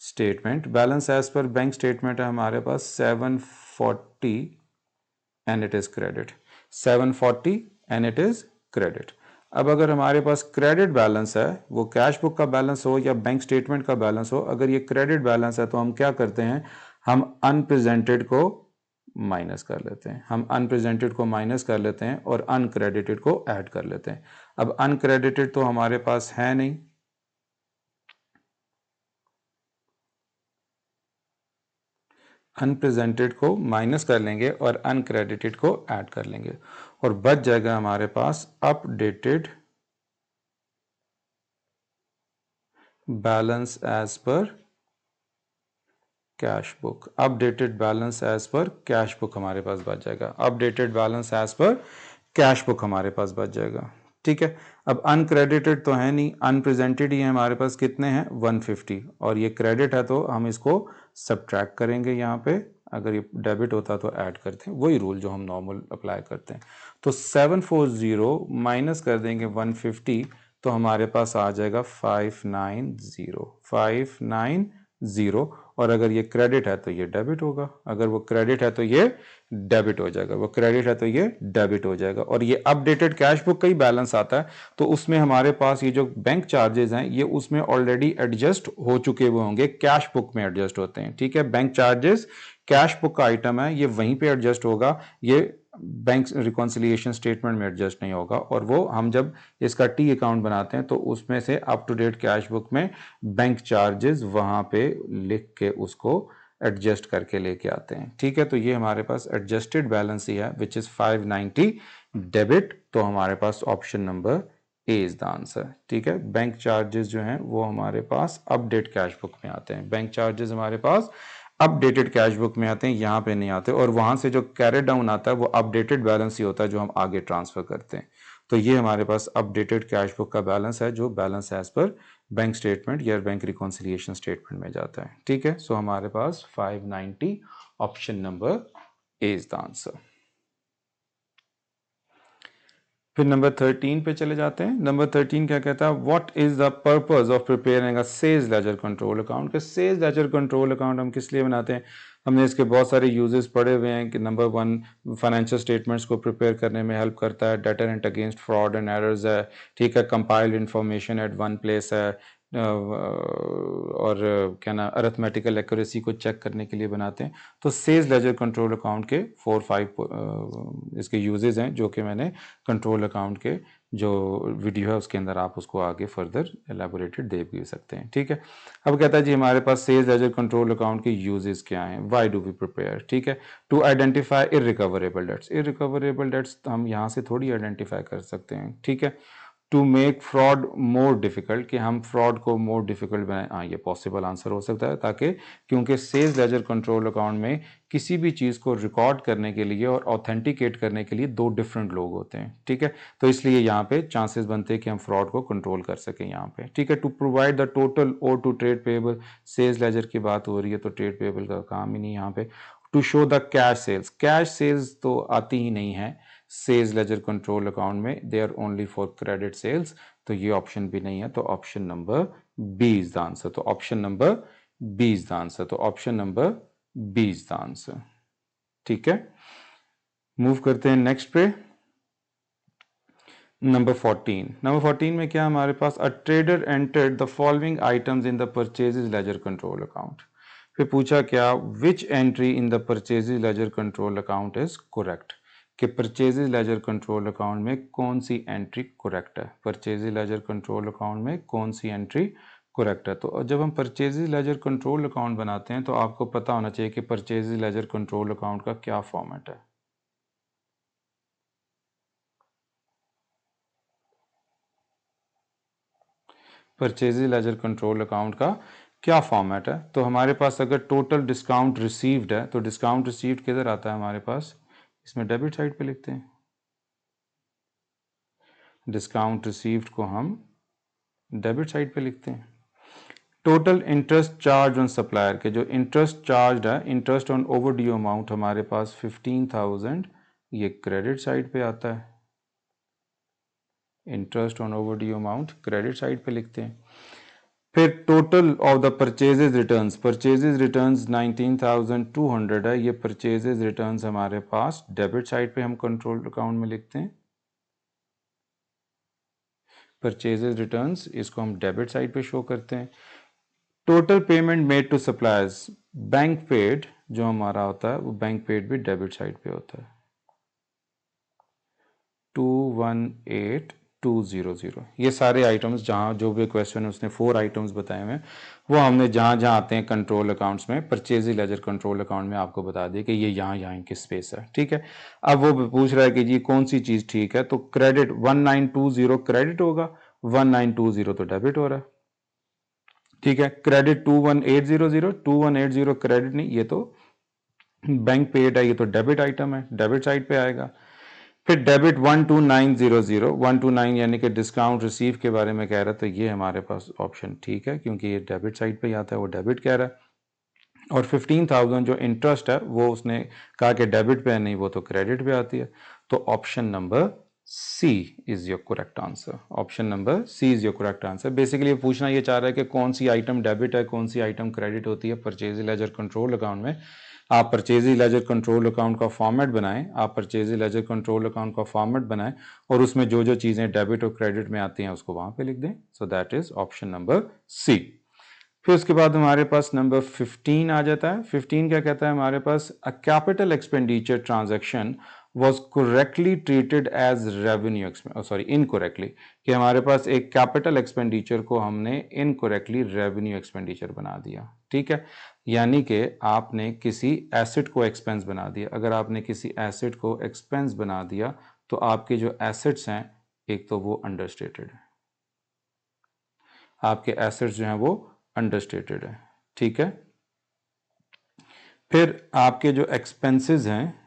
Speaker 1: statement, balance as per bank statement है हमारे पास 740 and it is credit, 740 and it is credit. अब अगर हमारे पास क्रेडिट बैलेंस है, वो कैश बुक का बैलेंस हो या बैंक स्टेटमेंट का बैलेंस हो, अगर ये क्रेडिट बैलेंस है तो हम क्या करते हैं, हम अनप्रेजेंटेड को माइनस कर लेते हैं, हम अनप्रेजेंटेड को माइनस कर लेते हैं और अनक्रेडिटेड को ऐड कर लेते हैं। अब अनक्रेडिटेड तो हमारे पास है नहीं, अनप्रेजेंटेड को माइनस कर लेंगे और अनक्रेडिटेड को ऐड कर लेंगे, और बच जाएगा हमारे पास updated balance as per cash book. Updated balance as per cash book हमारे पास बच जाएगा, updated balance as per cash book हमारे पास बच जाएगा, ठीक है। अब अनक्रेडिटेड तो है नहीं, अनप्रेजेंटेड ही है हमारे पास, कितने हैं 150, और ये क्रेडिट है तो हम इसको सब्ट्रैक्ट करेंगे यहाँ पे, अगर ये डेबिट होता तो ऐड करते हैं, वही रूल जो हम नॉर्मल अप्लाई करते हैं। तो 740 माइनस कर देंगे 150, तो हमारे पास आ जाएगा 590, 590, और अगर ये क्रेडिट है तो ये डेबिट होगा, अगर वो क्रेडिट है तो ये डेबिट हो जाएगा, वो क्रेडिट है तो ये डेबिट हो जाएगा। और ये अपडेटेड कैश बुक का ही बैलेंस आता है, तो उसमें हमारे पास ये जो बैंक चार्जेस हैं ये उसमें ऑलरेडी एडजस्ट हो चुके हुए होंगे, कैश बुक में एडजस्ट होते हैं, ठीक है। बैंक चार्जेस कैश बुक का आइटम है, ये वहीं पे एडजस्ट होगा, ये बैंक रिकॉन्सिलिएशन स्टेटमेंट में एडजस्ट नहीं होगा। और वो हम जब इसका टी अकाउंट बनाते हैं तो उसमें से up to date cash book में बैंक चार्जेस वहां पे लिख के उसको एडजस्ट करके लेके आते हैं, ठीक है। तो ये हमारे पास एडजस्टेड बैलेंस ही है विच इज 590 डेबिट, तो हमारे पास option number A is the answer, ठीक है। बैंक चार्जेस जो हैं वो हमारे पास अपडेट कैश बुक में आते हैं, बैंक चार्जेस हमारे पास अपडेटेड कैश बुक में आते हैं, यहाँ पे नहीं आते, और वहां से जो कैरी डाउन आता है वो अपडेटेड बैलेंस ही होता है जो हम आगे ट्रांसफर करते हैं। तो ये हमारे पास अपडेटेड कैश बुक का बैलेंस है जो balance as per bank statement या बैंक रिकॉन्सिलिएशन स्टेटमेंट में जाता है, ठीक है। सो हमारे पास 590 option number A is the answer. फिर नंबर 13 पे चले जाते हैं। नंबर 13 क्या कहता है, what is the purpose of preparing a sales ledger control account. के सेल्स लेजर कंट्रोल अकाउंट हम किस लिए बनाते हैं, हमने इसके बहुत सारे यूजेस पढ़े हुए हैं कि नंबर 1 फाइनेंशियल स्टेटमेंट्स को प्रिपेयर करने में हेल्प करता है, debtor against fraud and errors है, ठीक है, compiled information at one place है, और क्या ना अरिथमेटिकल एक्यूरेसी को चेक करने के लिए बनाते हैं। तो सेल्स लेजर कंट्रोल अकाउंट के 4-5 इसके यूजेस हैं जो कि मैंने कंट्रोल अकाउंट के जो वीडियो है उसके अंदर आप उसको आगे फर्दर एलेबोरेटेड दे भी सकते हैं। ठीक है, अब कहता है जी हमारे पास सेल्स लेजर कंट्रोल अकाउंट के यूजेस क्या हैं, व्हाई डू वी प्रिपेयर। ठीक है, to identify irrecoverable debts, irrecoverable debts हम यहाँ से थोड़ी आइडेंटिफाई कर सकते हैं। ठीक है, to make fraud more difficult, कि हम फ्रॉड को मोर डिफिकल्ट बनाएं, हाँ ये पॉसिबल आंसर हो सकता है, ताकि क्योंकि सेल्स लेजर कंट्रोल अकाउंट में किसी भी चीज़ को रिकॉर्ड करने के लिए और ऑथेंटिकेट करने के लिए दो डिफरेंट लोग होते हैं। ठीक है, तो इसलिए यहाँ पे चांसेस बनते हैं कि हम फ्रॉड को कंट्रोल कर सकें यहाँ पे। ठीक है, टू प्रोवाइड द टोटल और to trade payable, sales ledger की बात हो रही है तो ट्रेड पेबल का काम ही नहीं यहाँ पे। To show the cash sales, cash sales तो आती ही नहीं है सेल्स लेजर कंट्रोल अकाउंट में, they are only for credit sales, तो ये ऑप्शन भी नहीं है, तो option number B is the answer. तो option number B is the answer, तो option number B is the answer. ठीक है, मूव करते हैं नेक्स्ट पे। नंबर 14, नंबर 14 में क्या हमारे पास, a trader entered the following items in the purchases ledger control account. फिर पूछा क्या, which entry in the purchases ledger control account is correct, कि परचेजेज लेजर कंट्रोल अकाउंट में कौन सी एंट्री करेक्ट है, परचेजेज लेजर कंट्रोल अकाउंट में कौन सी एंट्री करेक्ट है। तो जब हम परचेजेज लेजर कंट्रोल अकाउंट बनाते हैं तो आपको पता होना चाहिए कि परचेजेज लेजर कंट्रोल अकाउंट का क्या फॉर्मेट है। परचेजेज लेजर कंट्रोल अकाउंट का क्या फॉर्मेट है, तो हमारे पास अगर टोटल डिस्काउंट रिसीव्ड है तो डिस्काउंट रिसीव्ड किधर आता है हमारे पास, इसमें डेबिट साइड पे लिखते हैं, डिस्काउंट रिसीव्ड को हम डेबिट साइड पे लिखते हैं। Total interest charge on supplier, के जो इंटरेस्ट चार्ज है, interest on over due amount हमारे पास 15,000, ये क्रेडिट साइड पे आता है, interest on over due amount credit side पे लिखते हैं। फिर total of the purchases returns, purchases returns 19,200 है, ये परचेजेज रिटर्न्स हमारे पास डेबिट साइड पे हम कंट्रोल अकाउंट में लिखते हैं, परचेजेज रिटर्न्स इसको हम डेबिट साइड पे शो करते हैं। Total payment made to suppliers, bank paid जो हमारा होता है वो बैंक पेड भी डेबिट साइड पे होता है, 218200, ये सारे आइटम्स जहाँ जो भी क्वेश्चन है उसने 4 आइटम्स बताए हुए हैं, वो हमने जहाँ जहाँ आते हैं कंट्रोल अकाउंट्स में, परचेज लेजर कंट्रोल अकाउंट में आपको बता दिया कि ये यहाँ यहाँ इनकी स्पेस है। ठीक है, अब वो पूछ रहा है कि जी कौन सी चीज़ ठीक है, तो क्रेडिट 1920 क्रेडिट होगा, 1920 तो डेबिट हो रहा है। ठीक है, क्रेडिट 21800, 2180 क्रेडिट नहीं, ये तो बैंक पेड है, ये तो डेबिट आइटम है, डेबिट साइड पे आएगा। फिर डेबिट 12900, 129 यानी कि डिस्काउंट रिसीव के बारे में कह रहा है, तो ये हमारे पास ऑप्शन ठीक है क्योंकि ये डेबिट साइड पे ही आता है, वो डेबिट कह रहा है। और 15,000 जो इंटरेस्ट है वो उसने कहा कि डेबिट पे है, नहीं वो तो क्रेडिट पे आती है, तो option number C is your correct answer, option number C is your correct answer. Basically पूछना ये चाह रहा है कि कौन सी आइटम डेबिट है, कौन सी आइटम क्रेडिट होती है परचेज लेजर कंट्रोल अकाउंट में। आप परचेज लेजर कंट्रोल अकाउंट का फॉर्मेट बनाएं, आप परचेज लेजर कंट्रोल अकाउंट का फॉर्मेट बनाएं और उसमें जो जो चीज़ें डेबिट और क्रेडिट में आती हैं उसको वहां पे लिख दें। So that is option number C. फिर उसके बाद हमारे पास नंबर 15 आ जाता है। 15 क्या कहता है हमारे पास, a capital expenditure transaction was correctly treated as revenue, sorry incorrectly, कि हमारे पास एक कैपिटल एक्सपेंडिचर को हमने इनकोरेक्टली रेवेन्यू एक्सपेंडिचर बना दिया। ठीक है, यानी कि आपने किसी एसेट को एक्सपेंस बना दिया। अगर आपने किसी एसेट को एक्सपेंस बना दिया तो आपके जो एसेट्स हैं एक तो वो अंडरस्टेटेड है, आपके एसेट्स जो हैं वो अंडरस्टेटेड है। ठीक है, फिर आपके जो एक्सपेंसेस हैं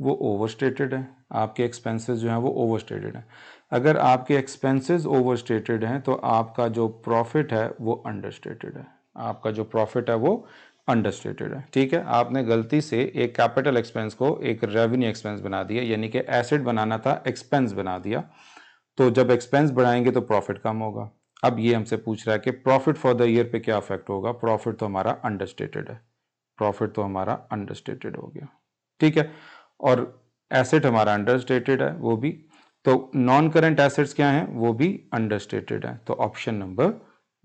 Speaker 1: वो ओवरस्टेटेड है, आपके एक्सपेंसेस जो हैं वो ओवरस्टेटेड हैं। अगर आपके एक्सपेंसेस ओवरस्टेटेड हैं तो आपका जो प्रॉफिट है वो अंडरस्टेटेड है, आपका जो प्रॉफिट है वो अंडरस्टेटेड है। ठीक है, आपने गलती से एक कैपिटल एक्सपेंस को एक रेवेन्यू एक्सपेंस बना दिया, यानी कि एसेट बनाना था एक्सपेंस बना दिया, तो जब एक्सपेंस बढ़ाएंगे तो प्रॉफिट कम होगा। अब ये हमसे पूछ रहा है कि प्रॉफिट फॉर द ईयर पे क्या इफेक्ट होगा, प्रॉफिट तो हमारा अंडरस्टेटेड है, प्रॉफिट तो हमारा अंडरस्टेटेड हो गया। ठीक है, और एसेट हमारा अंडरस्टेटेड है वो भी, तो नॉन करंट एसेट्स क्या हैं वो भी अंडरस्टेटेड है, तो option number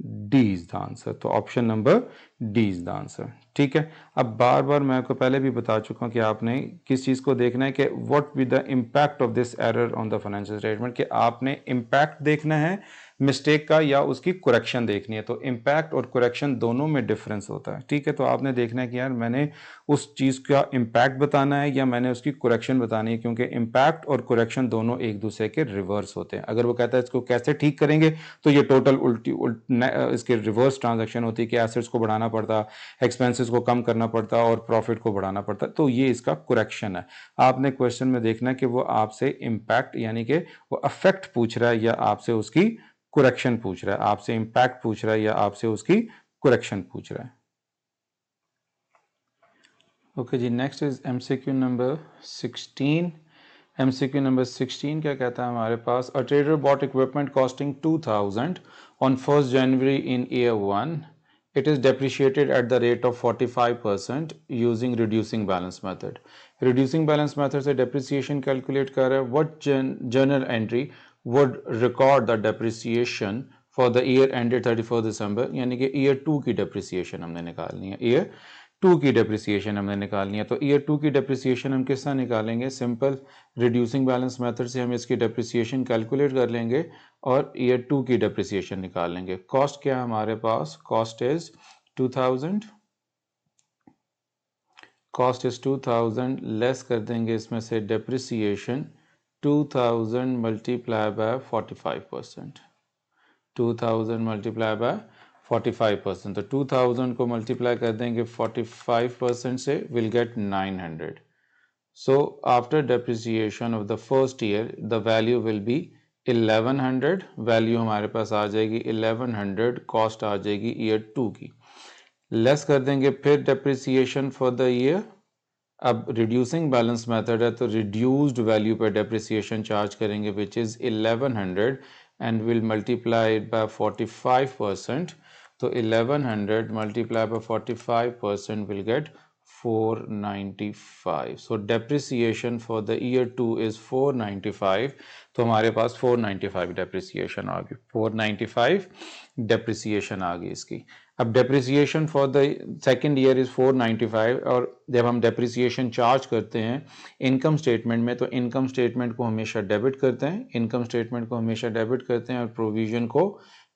Speaker 1: D is the answer. तो option number D is the answer. ठीक है, अब बार बार मैं आपको पहले भी बता चुका हूं कि आपने किस चीज़ को देखना है कि what be the impact of this error on the financial statement, कि आपने इम्पैक्ट देखना है मिस्टेक का या उसकी करेक्शन देखनी है। तो इम्पैक्ट और करेक्शन दोनों में डिफरेंस होता है। ठीक है, तो आपने देखना है कि यार मैंने उस चीज़ का इम्पैक्ट बताना है या मैंने उसकी करेक्शन बतानी है, क्योंकि इम्पैक्ट और करेक्शन दोनों एक दूसरे के रिवर्स होते हैं। अगर वो कहता है इसको कैसे ठीक करेंगे, तो ये टोटल इसके रिवर्स ट्रांजैक्शन होती है कि एसेट्स को बढ़ाना पड़ता, एक्सपेंसेस को कम करना पड़ता और प्रॉफिट को बढ़ाना पड़ता। तो ये इसका करेक्शन है। आपने क्वेश्चन में देखना है कि वो आपसे इम्पैक्ट यानी कि वो अफेक्ट पूछ रहा है या आपसे उसकी करेक्शन पूछ रहा है, आपसे इम्पैक्ट पूछ रहा है या आपसे उसकी करेक्शन पूछ रहा है। ओके जी, next is MCQ number 16। MCQ number 16 क्या कहता है हमारे पास, a trader bought equipment costing 2000 on 1st January in year 1, it is depreciated at the rate of 45% using reducing balance method। reducing balance method से depreciation calculate कर रहा है। what journal entry would record the depreciation for the year ended 31st December, यानी कि year 2 की depreciation हमने निकालनी है, ईयर 2 की डेप्रिसिएशन हमने निकालनी है। तो ईयर 2 की डेप्रिसिएशन हम किस तरह निकालेंगे, सिंपल रिड्यूसिंग बैलेंस मेथड से हम इसकी डेप्रिसिएशन कैलकुलेट कर लेंगे और ईयर 2 की डेप्रिसिएशन निकाल लेंगे। कॉस्ट क्या है हमारे पास, cost is 2000, cost is 2000 less कर देंगे इसमें से depreciation 2000 multiply by 45%, 2000 multiply by 45%। तो 2000 को मल्टीप्लाई कर देंगे 45% से, will get 900। So after depreciation of the first year the value will be 1100। Value हमारे पास आ जाएगी 1100, कॉस्ट आ जाएगी ईयर 2 की। लेस कर देंगे फिर डेप्रिसिएशन फॉर द ईयर। अब रिड्यूसिंग बैलेंस मेथड है तो रिड्यूस्ड वैल्यू पर डेप्रिसिएशन चार्ज करेंगे which is 1100 and will multiply it by 45%। तो 1100 multiply by 45% will get 495। So depreciation for the year 2 is 495। तो हमारे पास 495 डेप्रिसिएशन आ गई, 495 डेप्रिसिएशन आ गई इसकी। अब depreciation for the second year is 495, और जब हम डेप्रिसिएशन चार्ज करते हैं इनकम स्टेटमेंट में, तो इनकम स्टेटमेंट को हमेशा डेबिट करते हैं, इनकम स्टेटमेंट को हमेशा डेबिट करते हैं और प्रोविजन को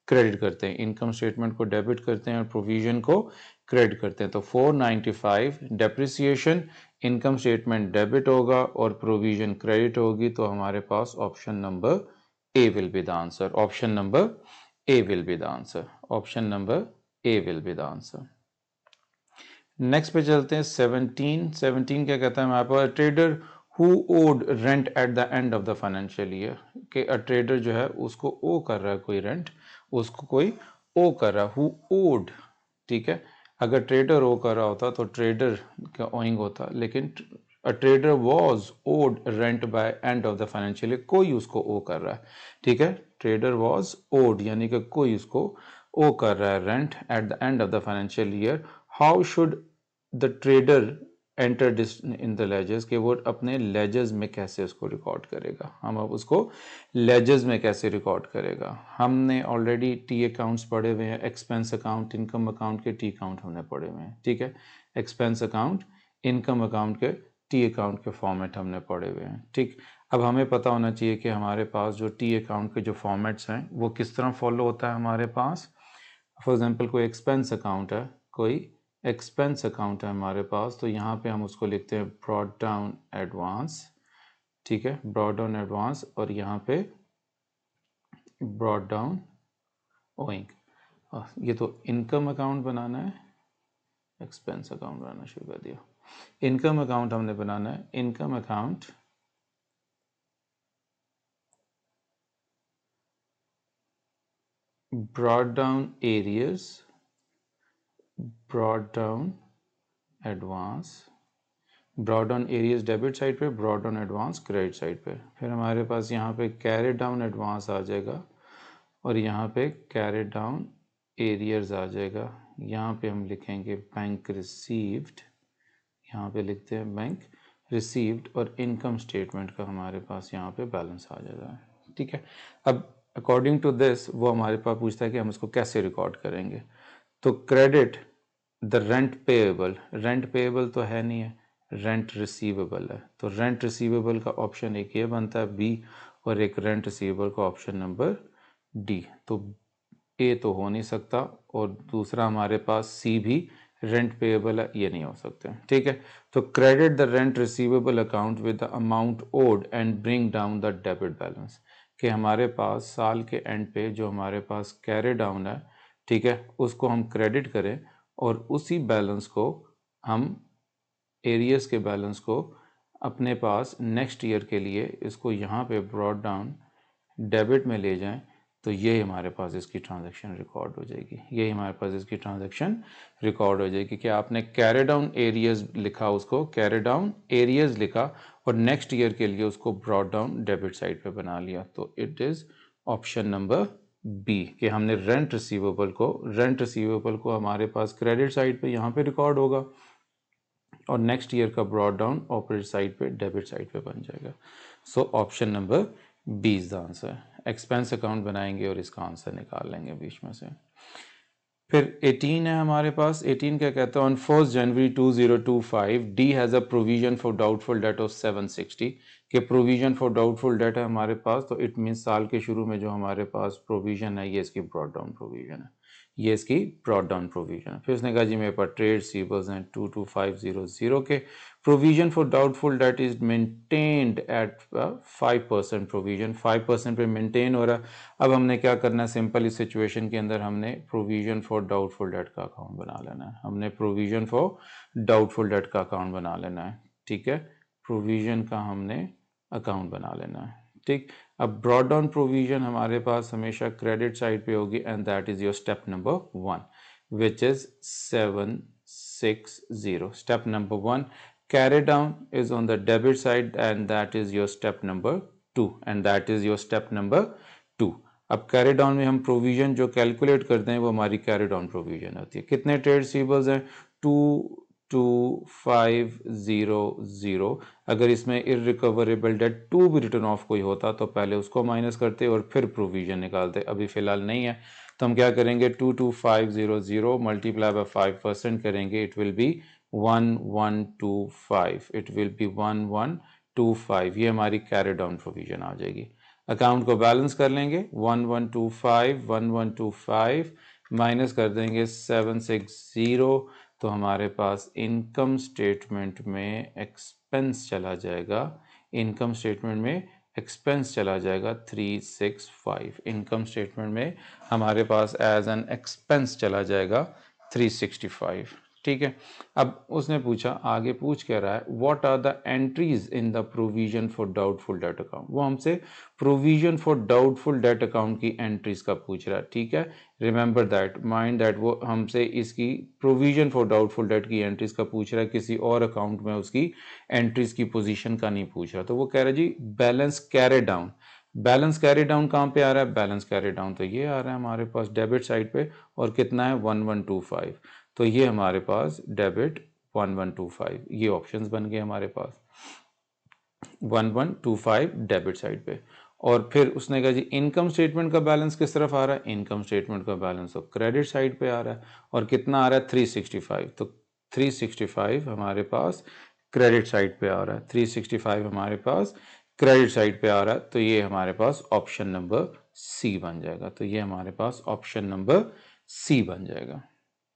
Speaker 1: क्रेडिट करते हैं। इनकम स्टेटमेंट को डेबिट करते हैं और प्रोविजन को क्रेडिट करते हैं। तो 495 डेप्रिसिएशन, इनकम स्टेटमेंट डेबिट होगा और प्रोविजन क्रेडिट होगी। तो हमारे पास option number A will be the answer, option number A will be the answer, option number A will be the answer. Next पे चलते हैं 17। 17 क्या कहता है हमारे पास, trader who owed rent at the end of the financial year, कि a trader जो है उसको ओ कर रहा है कोई रेंट, उसको कोई ओ कर रहा है, हु ओड। ठीक है, अगर ट्रेडर ओ कर रहा होता तो ट्रेडर का ओइंग होता, लेकिन a trader was owed rent by end of the financial year, कोई उसको ओ कर रहा है। ठीक है, ट्रेडर वॉज ओड यानी कि कोई उसको ओ कर रहा है rent at the end of the financial year. How should the trader enter this in the ledgers, कि वो अपने लेजर्स में कैसे उसको रिकॉर्ड करेगा, हम अब उसको लेजर्स में कैसे रिकॉर्ड करेगा। हमने ऑलरेडी टी अकाउंट्स पढ़े हुए हैं, एक्सपेंस अकाउंट, इनकम अकाउंट के टी अकाउंट हमने पढ़े हुए हैं। ठीक है, एक्सपेंस अकाउंट, इनकम अकाउंट के टी अकाउंट के फॉर्मेट हमने पढ़े हुए हैं। ठीक, अब हमें पता होना चाहिए कि हमारे पास जो टी अकाउंट के जो फॉर्मेट्स हैं वो किस तरह फॉलो होता है हमारे पास। फॉर एग्जांपल कोई एक्सपेंस अकाउंट है, कोई एक्सपेंस अकाउंट है हमारे पास, तो यहाँ पे हम उसको लिखते हैं ब्रॉट डाउन एडवांस। ठीक है, ब्रॉट डाउन एडवांस, और यहाँ पे ब्रॉट डाउन ओइंग। ये तो इनकम अकाउंट बनाना है, एक्सपेंस अकाउंट बनाना शुरू कर दिया। इनकम अकाउंट हमने बनाना है, income account brought down arrears, brought down advance, brought down arrears debit side पे, brought down advance credit side पे। फिर हमारे पास यहाँ पे कैरेट डाउन एडवांस आ जाएगा और यहाँ पे कैरेट डाउन एरियर्स आ जाएगा। यहाँ पे हम लिखेंगे बैंक रिसीव्ड, यहाँ पे लिखते हैं बैंक रिसीव्ड, और इनकम स्टेटमेंट का हमारे पास यहाँ पे बैलेंस आ जाएगा। ठीक है, अब अकॉर्डिंग टू दिस वो हमारे पास पूछता है कि हम इसको कैसे रिकॉर्ड करेंगे। तो क्रेडिट द रेंट पेएबल तो है नहीं है, रेंट रिसीवेबल है, तो रेंट रिसीवेबल का ऑप्शन एक ये बनता है बी, और एक रेंट रिसीवेबल का ऑप्शन नंबर डी। तो ए तो हो नहीं सकता, और दूसरा हमारे पास सी भी रेंट पेएबल है, ये नहीं हो सकते। ठीक है, तो credit the rent receivable account with the amount owed and bring down the debit balance, कि हमारे पास साल के एंड पे जो हमारे पास कैरी डाउन है, ठीक है, उसको हम क्रेडिट करें और उसी बैलेंस को हम एरियस के बैलेंस को अपने पास नेक्स्ट ईयर के लिए इसको यहाँ पे ब्रॉड डाउन डेबिट में ले जाएं, तो ये हमारे पास इसकी ट्रांजैक्शन रिकॉर्ड हो जाएगी। ये हमारे पास इसकी ट्रांजैक्शन रिकॉर्ड हो जाएगी कि आपने कैरी डाउन एरियस लिखा, उसको कैरी डाउन एरियस लिखा और नेक्स्ट ईयर के लिए उसको ब्रॉड डाउन डेबिट साइड पे बना लिया। तो it is option number B, कि हमने रेंट रिसीवेबल को हमारे पास क्रेडिट साइड पे यहाँ पे रिकॉर्ड होगा और नेक्स्ट ईयर का ब्रॉड डाउन ऑपोजिट साइड पे डेबिट साइड पे बन जाएगा। So option number B is the answer. Expense account बनाएंगे और इसका आंसर निकाल लेंगे बीच में से। फिर 18 है हमारे पास। 18 क्या कहता है, on 1 January 2025 D has a provision for doubtful date of 760, के प्रोविजन फॉर डाउटफुल डेट है हमारे पास, तो इट मीन्स साल के शुरू में जो हमारे पास प्रोविजन है ये इसकी ब्रॉड डाउन प्रोविजन है, ये इसकी ब्रॉड डाउन प्रोविजन है। फिर उसने कहा जी मेरे पास ट्रेड रिसीवेबल्स हैं 22500 के, provision for doubtful date is maintained eight 5% provision, 5% पे मेंटेन हो रहा है। अब हमने क्या करना है, सिंपल इस सिचुएशन के अंदर हमने प्रोविजन फॉर डाउटफुल डेट का अकाउंट बना लेना है, हमने प्रोविजन फॉर डाउटफुल डेट का अकाउंट बना लेना है। ठीक है, प्रोविजन का हमने अकाउंट बना लेना है। ठीक, अब ब्रॉड डाउन प्रोविजन हमारे पास हमेशा क्रेडिट साइड पे होगी and that is your step number 1 which is 760। Step number 1 carry down is on the debit side and that is your step number 2 and that is your step number 2। अब carry down में हम provision जो calculate करते हैं वो हमारी carry down provision होती है। कितने ट्रेड रिसीवेबल्स हैं, 22500। अगर इसमें इररिकवरेबल डेट 2 भी रिटर्न ऑफ कोई होता तो पहले उसको माइनस करते और फिर प्रोविजन निकालते, अभी फिलहाल नहीं है तो हम क्या करेंगे 22500 मल्टीप्लाई बाय 5% करेंगे, it will be 1125, it will be 1125, ये हमारी कैरी डाउन प्रोविजन आ जाएगी। अकाउंट को बैलेंस कर लेंगे 1125 माइनस कर देंगे 760, तो हमारे पास इनकम स्टेटमेंट में एक्सपेंस चला जाएगा, इनकम स्टेटमेंट में एक्सपेंस चला जाएगा 365, इनकम स्टेटमेंट में हमारे पास एज एन एक्सपेंस चला जाएगा 365। ठीक है, अब उसने पूछा, आगे पूछ कह रहा है what are the entries in the provision for doubtful debt account, वो हमसे provision for doubtful debt account की एंट्रीज का पूछ रहा है। ठीक है, रिमेंबर दैट, माइंड दैट, वो हमसे इसकी प्रोविजन फॉर डाउटफुल डेट की एंट्रीज का पूछ रहा है, किसी और अकाउंट में उसकी एंट्रीज की पोजीशन का नहीं पूछ रहा। तो वो कह रहा है जी balance carry down, balance carry down कहाँ पे आ रहा है, बैलेंस कैरी डाउन तो ये आ रहा है हमारे पास डेबिट साइड पे, और कितना है 1125, तो ये हमारे पास डेबिट 1125, ये ऑप्शंस बन गए हमारे पास 1125 डेबिट साइड पे। और फिर उसने कहा जी इनकम स्टेटमेंट का बैलेंस किस तरफ आ रहा है, इनकम स्टेटमेंट का बैलेंस तो क्रेडिट साइड पे आ रहा है, और कितना आ रहा है 365, तो 365 हमारे पास क्रेडिट साइड पे आ रहा है, 365 हमारे पास क्रेडिट साइड पे आ रहा है, तो ये हमारे पास ऑप्शन नंबर सी बन जाएगा, तो ये हमारे पास ऑप्शन नंबर सी बन जाएगा।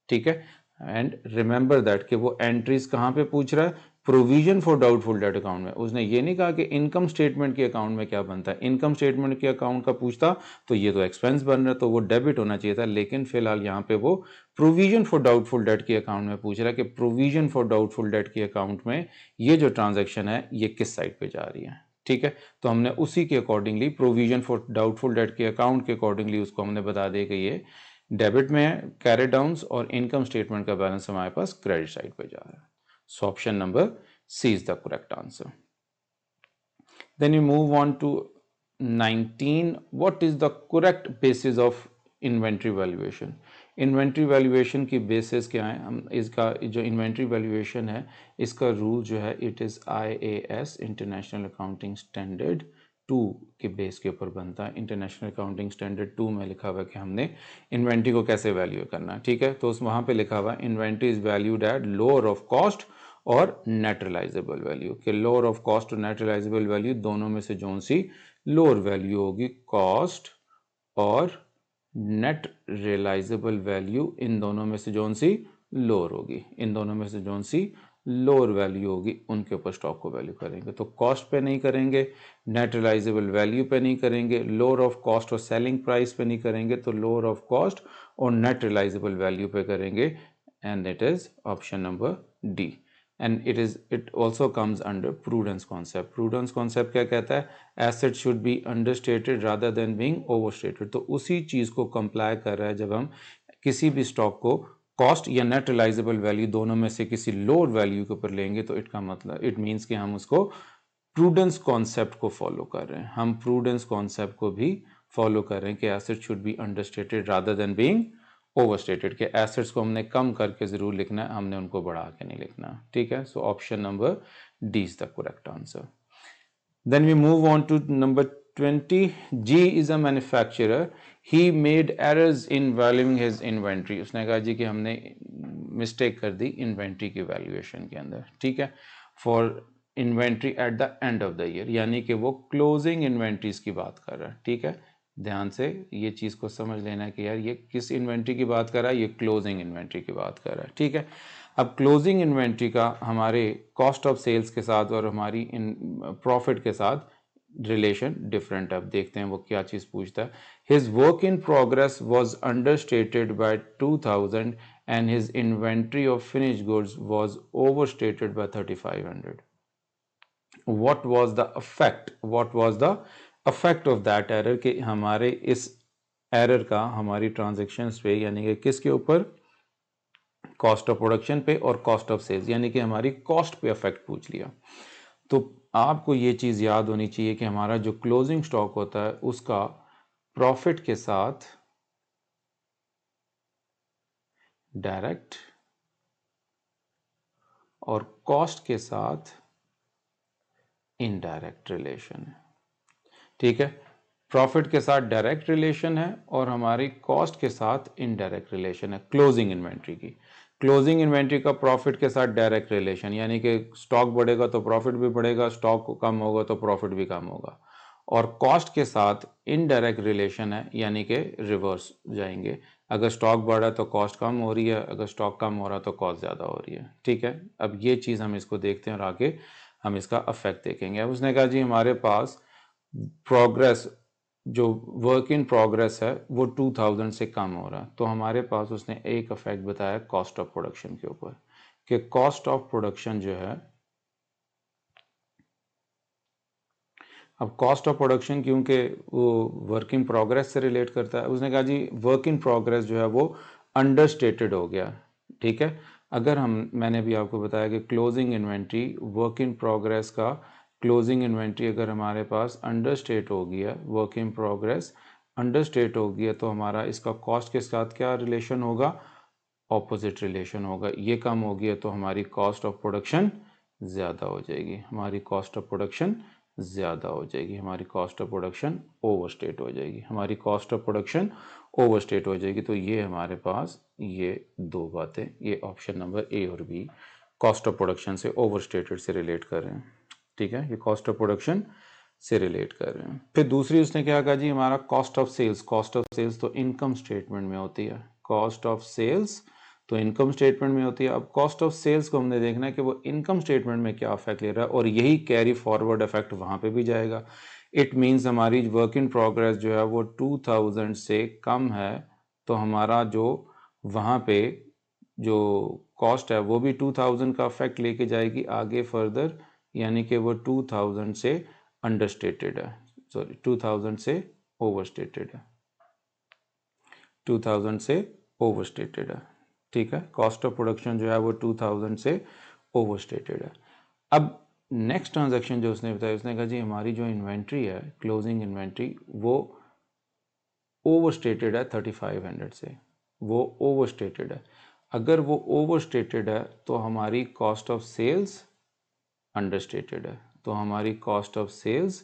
Speaker 1: ठीक है, एंड रिमेंबर दैट कि वो एंट्रीज कहाँ पे पूछ रहा है, provision for doubtful debt account में। उसने ये नहीं कहा कि इनकम स्टेटमेंट के अकाउंट में क्या बनता है, इनकम स्टेटमेंट के अकाउंट का पूछता तो ये तो एक्सपेंस बन रहा है, तो वो डेबिट होना चाहिए था, लेकिन फिलहाल यहाँ पे वो प्रोविजन फॉर डाउटफुल डेट के अकाउंट में पूछ रहा है कि प्रोविजन फॉर डाउटफुल डेट के अकाउंट में ये जो ट्रांजेक्शन है ये किस साइड पे जा रही है। ठीक है, तो हमने उसी के accordingly provision for doubtful debt के अकाउंट के अकॉर्डिंगली उसको हमने बता दिया कि ये डेबिट में है, कैरी डाउन्स और इनकम स्टेटमेंट का बैलेंस हमारे पास क्रेडिट साइड पे जा रहा है। So option number C is the correct answer. Then you move on to 19, what is the correct basis of inventory valuation. Inventory valuation की बेसिस क्या है, हम इसका जो इन्वेंट्री वैल्यूएशन है इसका रूल जो है it is IAS international accounting standard 2 के बेस के ऊपर बनता है। इंटरनेशनल अकाउंटिंग स्टैंडर्ड 2 में लिखा हुआ है कि हमने इन्वेंट्री को कैसे वैल्यू करना है, ठीक है। तो उस वहाँ पे लिखा हुआ है inventory is valued at lower of cost और नेट रिलाइजेबल वैल्यू, कि लोअर ऑफ कॉस्ट और नेट रिलाइजेबल वैल्यू दोनों में से जो सी लोअर वैल्यू होगी, कॉस्ट और नेट रियलाइजेबल वैल्यू इन दोनों में से जो सी लोअर होगी, इन दोनों में से जो सी लोअर वैल्यू होगी उनके ऊपर स्टॉक को वैल्यू करेंगे। तो कॉस्ट पे नहीं करेंगे, नेट रियलाइजेबल वैल्यू पे नहीं करेंगे, लोअर ऑफ कॉस्ट और सेलिंग प्राइस पे नहीं करेंगे, तो लोअर ऑफ कॉस्ट और नेट रियलाइजेबल वैल्यू पे करेंगे, and it is option number D. And it also comes under prudence concept. Prudence concept क्या कहता है? Asset should be understated rather than being overstated. तो उसी चीज़ को कंप्लाई कर रहा है जब हम किसी भी स्टॉक को कॉस्ट या नेट रियलाइजेबल वैल्यू दोनों में से किसी लोअर वैल्यू के ऊपर लेंगे, तो इट मीन्स कि हम उसको प्रूडेंस कॉन्सेप्ट को फॉलो कर रहे हैं। हम प्रूडेंस कॉन्सेप्ट को भी फॉलो कर रहे हैं कि asset should be understated rather than being overstated, के एसेट्स को हमने कम करके जरूर लिखना है, हमने उनको बढ़ा के नहीं लिखना, ठीक है। So option number D is the correct answer. Then we move on to number 20. G is a manufacturer. He made errors in valuing his inventory. उसने कहा जी कि हमने मिस्टेक कर दी इन्वेंट्री की वैल्यूएशन के अंदर, ठीक है, for inventory at the end of the year, यानी कि वो क्लोजिंग इन्वेंट्रीज की बात कर रहा है, ठीक है। ध्यान से ये चीज़ को समझ लेना है कि यार ये किस इन्वेंट्री की बात कर रहा है, ये क्लोजिंग इन्वेंट्री की बात कर रहा है, ठीक है। अब क्लोजिंग इन्वेंट्री का हमारे कॉस्ट ऑफ सेल्स के साथ और हमारी इन प्रॉफिट के साथ रिलेशन डिफरेंट है। अब देखते हैं वो क्या चीज़ पूछता है। His work in progress was understated by 2000 and his inventory of finish goods was overstated by 3500। what was the effect of that error, कि हमारे इस एरर का हमारी ट्रांजेक्शन्स पे, यानी कि किसके ऊपर, कॉस्ट ऑफ प्रोडक्शन पे और कॉस्ट ऑफ सेल्स, यानी कि हमारी कॉस्ट पे इफेक्ट पूछ लिया। तो आपको ये चीज़ याद होनी चाहिए कि हमारा जो क्लोजिंग स्टॉक होता है उसका प्रॉफिट के साथ डायरेक्ट और कॉस्ट के साथ इनडायरेक्ट रिलेशन है, ठीक है। प्रॉफिट के साथ डायरेक्ट रिलेशन है और हमारी कॉस्ट के साथ इनडायरेक्ट रिलेशन है क्लोजिंग इन्वेंट्री की। क्लोजिंग इन्वेंट्री का प्रॉफिट के साथ डायरेक्ट रिलेशन, यानी कि स्टॉक बढ़ेगा तो प्रॉफिट भी बढ़ेगा, स्टॉक कम होगा तो प्रॉफिट भी कम होगा। और कॉस्ट के साथ इनडायरेक्ट रिलेशन है, यानी कि रिवर्स जाएंगे, अगर स्टॉक बढ़ा तो कॉस्ट कम हो रही है, अगर स्टॉक कम हो रहा तो कॉस्ट ज़्यादा हो रही है, ठीक है। अब ये चीज़ हम इसको देखते हैं और आगे हम इसका अफेक्ट देखेंगे। अब उसने कहा जी हमारे पास प्रोग्रेस, जो वर्क इन प्रोग्रेस है वो 2000 से कम हो रहा है, तो हमारे पास उसने एक इफेक्ट बताया कॉस्ट ऑफ प्रोडक्शन के ऊपर, कि कॉस्ट ऑफ प्रोडक्शन जो है, अब कॉस्ट ऑफ प्रोडक्शन क्योंकि वो वर्क इन प्रोग्रेस से रिलेट करता है, उसने कहा जी वर्क इन प्रोग्रेस जो है वो अंडरस्टेटेड हो गया, ठीक है। अगर मैंने भी आपको बताया कि closing inventory work in progress का, क्लोजिंग इन्वेंट्री अगर हमारे पास अंडरस्टेट हो गया, वर्क इन प्रोग्रेस अंडरस्टेट हो गया, तो हमारा इसका कॉस्ट के साथ क्या रिलेशन होगा, ऑपोजिट रिलेशन होगा। ये कम हो गया तो हमारी कॉस्ट ऑफ प्रोडक्शन ज़्यादा हो जाएगी, हमारी कॉस्ट ऑफ प्रोडक्शन ज़्यादा हो जाएगी, हमारी कॉस्ट ऑफ प्रोडक्शन ओवरस्टेट हो जाएगी, हमारी कॉस्ट ऑफ प्रोडक्शन ओवरस्टेट हो जाएगी। तो ये हमारे पास ये दो बातें, ये ऑप्शन नंबर ए और बी कॉस्ट ऑफ प्रोडक्शन से ओवरस्टेटेड से रिलेट कर रहे हैं, ठीक है। ये कॉस्ट ऑफ प्रोडक्शन से रिलेट कर रहे हैं। फिर दूसरी उसने क्या कहा जी, हमारा cost of sales, cost of sales तो इनकम स्टेटमेंट में होती है, कॉस्ट ऑफ सेल्स तो इनकम स्टेटमेंट में होती है। अब कॉस्ट ऑफ सेल्स को हमने देखना है कि वो इनकम स्टेटमेंट में क्या इफेक्ट ले रहा है, और यही कैरी फॉरवर्ड इफेक्ट वहाँ पे भी जाएगा। इट मीन्स हमारी वर्क इन प्रोग्रेस जो है वो 2000 से कम है, तो हमारा जो वहाँ पे जो कॉस्ट है वो भी 2000 का इफेक्ट लेके जाएगी आगे फर्दर, यानी कि वो 2000 से अंडरस्टेटेड है, सॉरी 2000 से ओवरस्टेटेड है, 2000 से ओवरस्टेटेड है, ठीक है। कॉस्ट ऑफ प्रोडक्शन जो है वो 2000 से ओवरस्टेटेड है। अब नेक्स्ट ट्रांजैक्शन जो उसने बताया, उसने कहा जी हमारी जो इन्वेंट्री है, क्लोजिंग इन्वेंट्री, वो ओवरस्टेटेड है 3500 से, वो ओवरस्टेटेड है। अगर वो ओवरस्टेटेड है तो हमारी कॉस्ट ऑफ सेल्स अंडरस्टेटेड है, तो हमारी कॉस्ट ऑफ सेल्स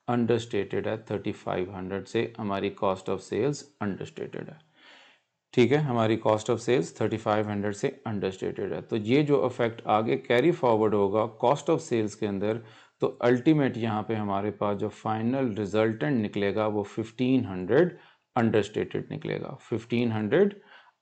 Speaker 1: अंडरस्टेटेड है, 3500 से हमारी कॉस्ट ऑफ सेल्स अंडरस्टेटेड है। ठीक है, हमारी कॉस्ट ऑफ सेल्स 3500 से अंडरस्टेटेड है। तो ये जो इफेक्ट आगे कैरी फॉरवर्ड होगा कॉस्ट ऑफ सेल्स के अंदर, तो अल्टीमेट यहाँ पे हमारे पास जो फाइनल रिजल्टेंट निकलेगा वो 1500 अंडरस्टेटेड निकलेगा, 1500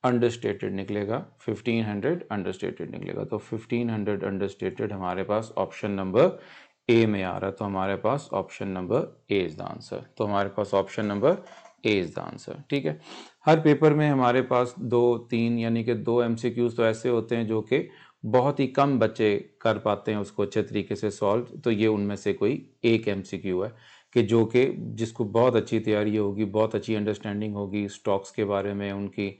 Speaker 1: अंडरस्टेटेड निकलेगा, 1500 अंडरस्टेटेड निकलेगा। तो 1500 अंडरस्टेटेड हमारे पास ऑप्शन नंबर ए में आ रहा है। तो हमारे पास option number A is the answer. तो हमारे पास option number A is the answer. ठीक है, हर पेपर में हमारे पास 2-3 यानी कि 2 एमसीक्यूज तो ऐसे होते हैं जो कि बहुत ही कम बच्चे कर पाते हैं उसको अच्छे तरीके से सॉल्व। तो ये उनमें से कोई एक एमसीक्यू है कि जो कि जिसको बहुत अच्छी तैयारी होगी, बहुत अच्छी अंडरस्टैंडिंग होगी स्टॉक्स के बारे में, उनकी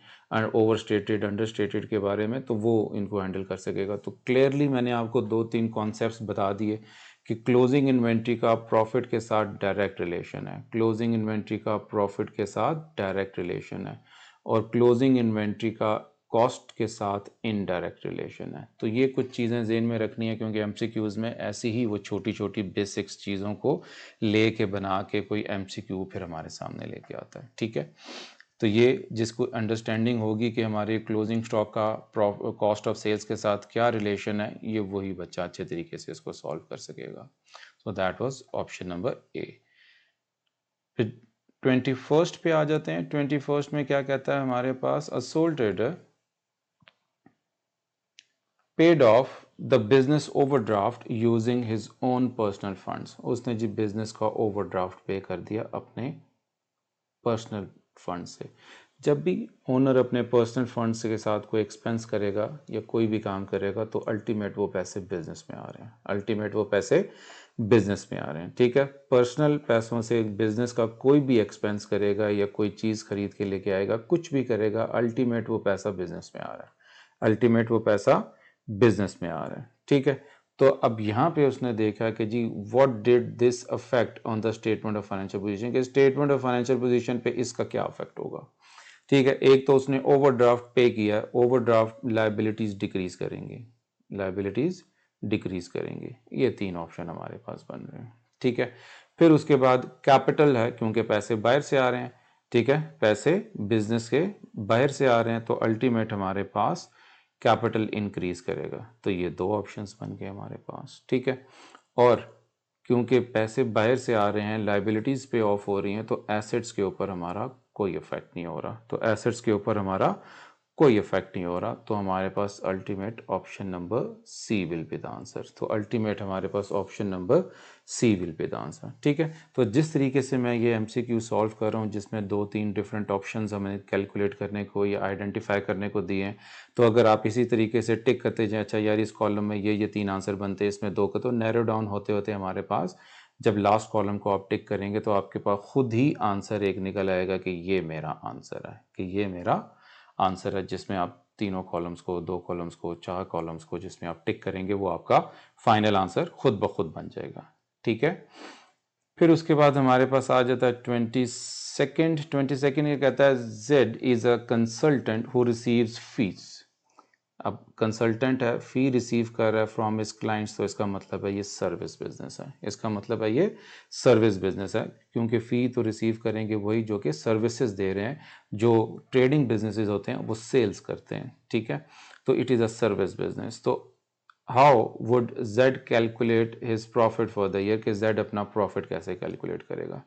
Speaker 1: ओवर स्टेटेड अंडर स्टेटेड के बारे में, तो वो इनको हैंडल कर सकेगा। तो क्लियरली मैंने आपको 2-3 कॉन्सेप्ट्स बता दिए कि क्लोजिंग इन्वेंट्री का प्रॉफिट के साथ डायरेक्ट रिलेशन है, क्लोजिंग इन्वेंट्री का प्रॉफिट के साथ डायरेक्ट रिलेशन है, और क्लोजिंग इन्वेंट्री का कॉस्ट के साथ इनडायरेक्ट रिलेशन है। तो ये कुछ चीज़ें ज़हन में रखनी है, क्योंकि एमसीक्यूज़ में ऐसी ही वो छोटी छोटी बेसिक्स चीज़ों को लेके बना के कोई एमसीक्यू फिर हमारे सामने लेके आता है। ठीक है, तो ये जिसको अंडरस्टैंडिंग होगी कि हमारे क्लोजिंग स्टॉक का कॉस्ट ऑफ सेल्स के साथ क्या रिलेशन है, ये वही बच्चा अच्छे तरीके से इसको सॉल्व कर सकेगा। So that was option number ए। फिर 21st पे आ जाते हैं। 21st में क्या कहता है हमारे पास, a sole trader paid off the business overdraft using his own personal funds. उसने जी बिजनेस का ओवरड्राफ्ट पे कर दिया अपने पर्सनल फंड से। जब भी ओनर अपने पर्सनल फंड्स के साथ कोई एक्सपेंस करेगा या कोई भी काम करेगा, तो अल्टीमेट वो पैसे बिजनेस में आ रहे हैं, अल्टीमेट वो पैसे बिजनेस में आ रहे हैं। ठीक है, पर्सनल पैसों से बिजनेस का कोई भी एक्सपेंस करेगा या कोई चीज़ खरीद के लेके आएगा, कुछ भी करेगा, अल्टीमेट वो पैसा बिजनेस में आ रहा है, अल्टीमेट वो पैसा बिजनेस में आ रहा है। ठीक है, तो अब यहाँ पे उसने देखा कि जी what did this affect on the statement of financial position, कि स्टेटमेंट ऑफ फाइनेंशियल पोजीशन पे इसका क्या अफेक्ट होगा। ठीक है, एक तो उसने ओवरड्राफ्ट पे किया, ओवरड्राफ्ट लायबिलिटीज डिक्रीज करेंगे, लायबिलिटीज डिक्रीज करेंगे। ये 3 ऑप्शन हमारे पास बन रहे हैं। ठीक है, फिर उसके बाद कैपिटल है, क्योंकि पैसे बाहर से आ रहे हैं। ठीक है, पैसे बिजनेस के बाहर से आ रहे हैं, तो अल्टीमेट हमारे पास कैपिटल इंक्रीज करेगा। तो ये 2 ऑप्शंस बन गए हमारे पास। ठीक है, और क्योंकि पैसे बाहर से आ रहे हैं, लाइबिलिटीज़ पे ऑफ हो रही हैं, तो एसेट्स के ऊपर हमारा कोई इफेक्ट नहीं हो रहा, तो एसेट्स के ऊपर हमारा कोई इफेक्ट नहीं हो रहा। तो हमारे पास ultimate option number C will be the answer. तो अल्टीमेट हमारे पास option number C will be the answer. ठीक है, तो जिस तरीके से मैं ये एमसीक्यू सॉल्व कर रहा हूँ, जिसमें 2-3 डिफरेंट ऑप्शंस हमें कैलकुलेट करने को या आइडेंटिफाई करने को दिए हैं, तो अगर आप इसी तरीके से टिक करते जाए, अच्छा यार इस कॉलम में ये 3 आंसर बनते हैं, इसमें 2 का, तो नैरो डाउन होते होते हमारे पास जब लास्ट कॉलम को आप टिक करेंगे, तो आपके पास खुद ही आंसर एक निकल आएगा कि ये मेरा आंसर है, कि ये मेरा आंसर है, जिसमें आप तीनों कॉलम्स को, 2 कॉलम्स को, 4 कॉलम्स को जिसमें आप टिक करेंगे, वो आपका फाइनल आंसर खुद ब खुद बन जाएगा। ठीक है, फिर उसके बाद हमारे पास आ जाता है 22nd ये कहता है Z is a consultant who receives fees. अब कंसल्टेंट है, फी रिसीव कर रहा है फ्रॉम हिज क्लाइंट्स, तो इसका मतलब है ये सर्विस बिजनेस है, इसका मतलब है ये सर्विस बिजनेस है, क्योंकि फ़ी तो रिसीव करेंगे वही जो कि सर्विसेज दे रहे हैं। जो ट्रेडिंग बिजनेसेस होते हैं वो सेल्स करते हैं। ठीक है, तो it is a service business. तो how would Z calculate his profit for the year, कि जेड अपना प्रॉफिट कैसे कैलकुलेट करेगा।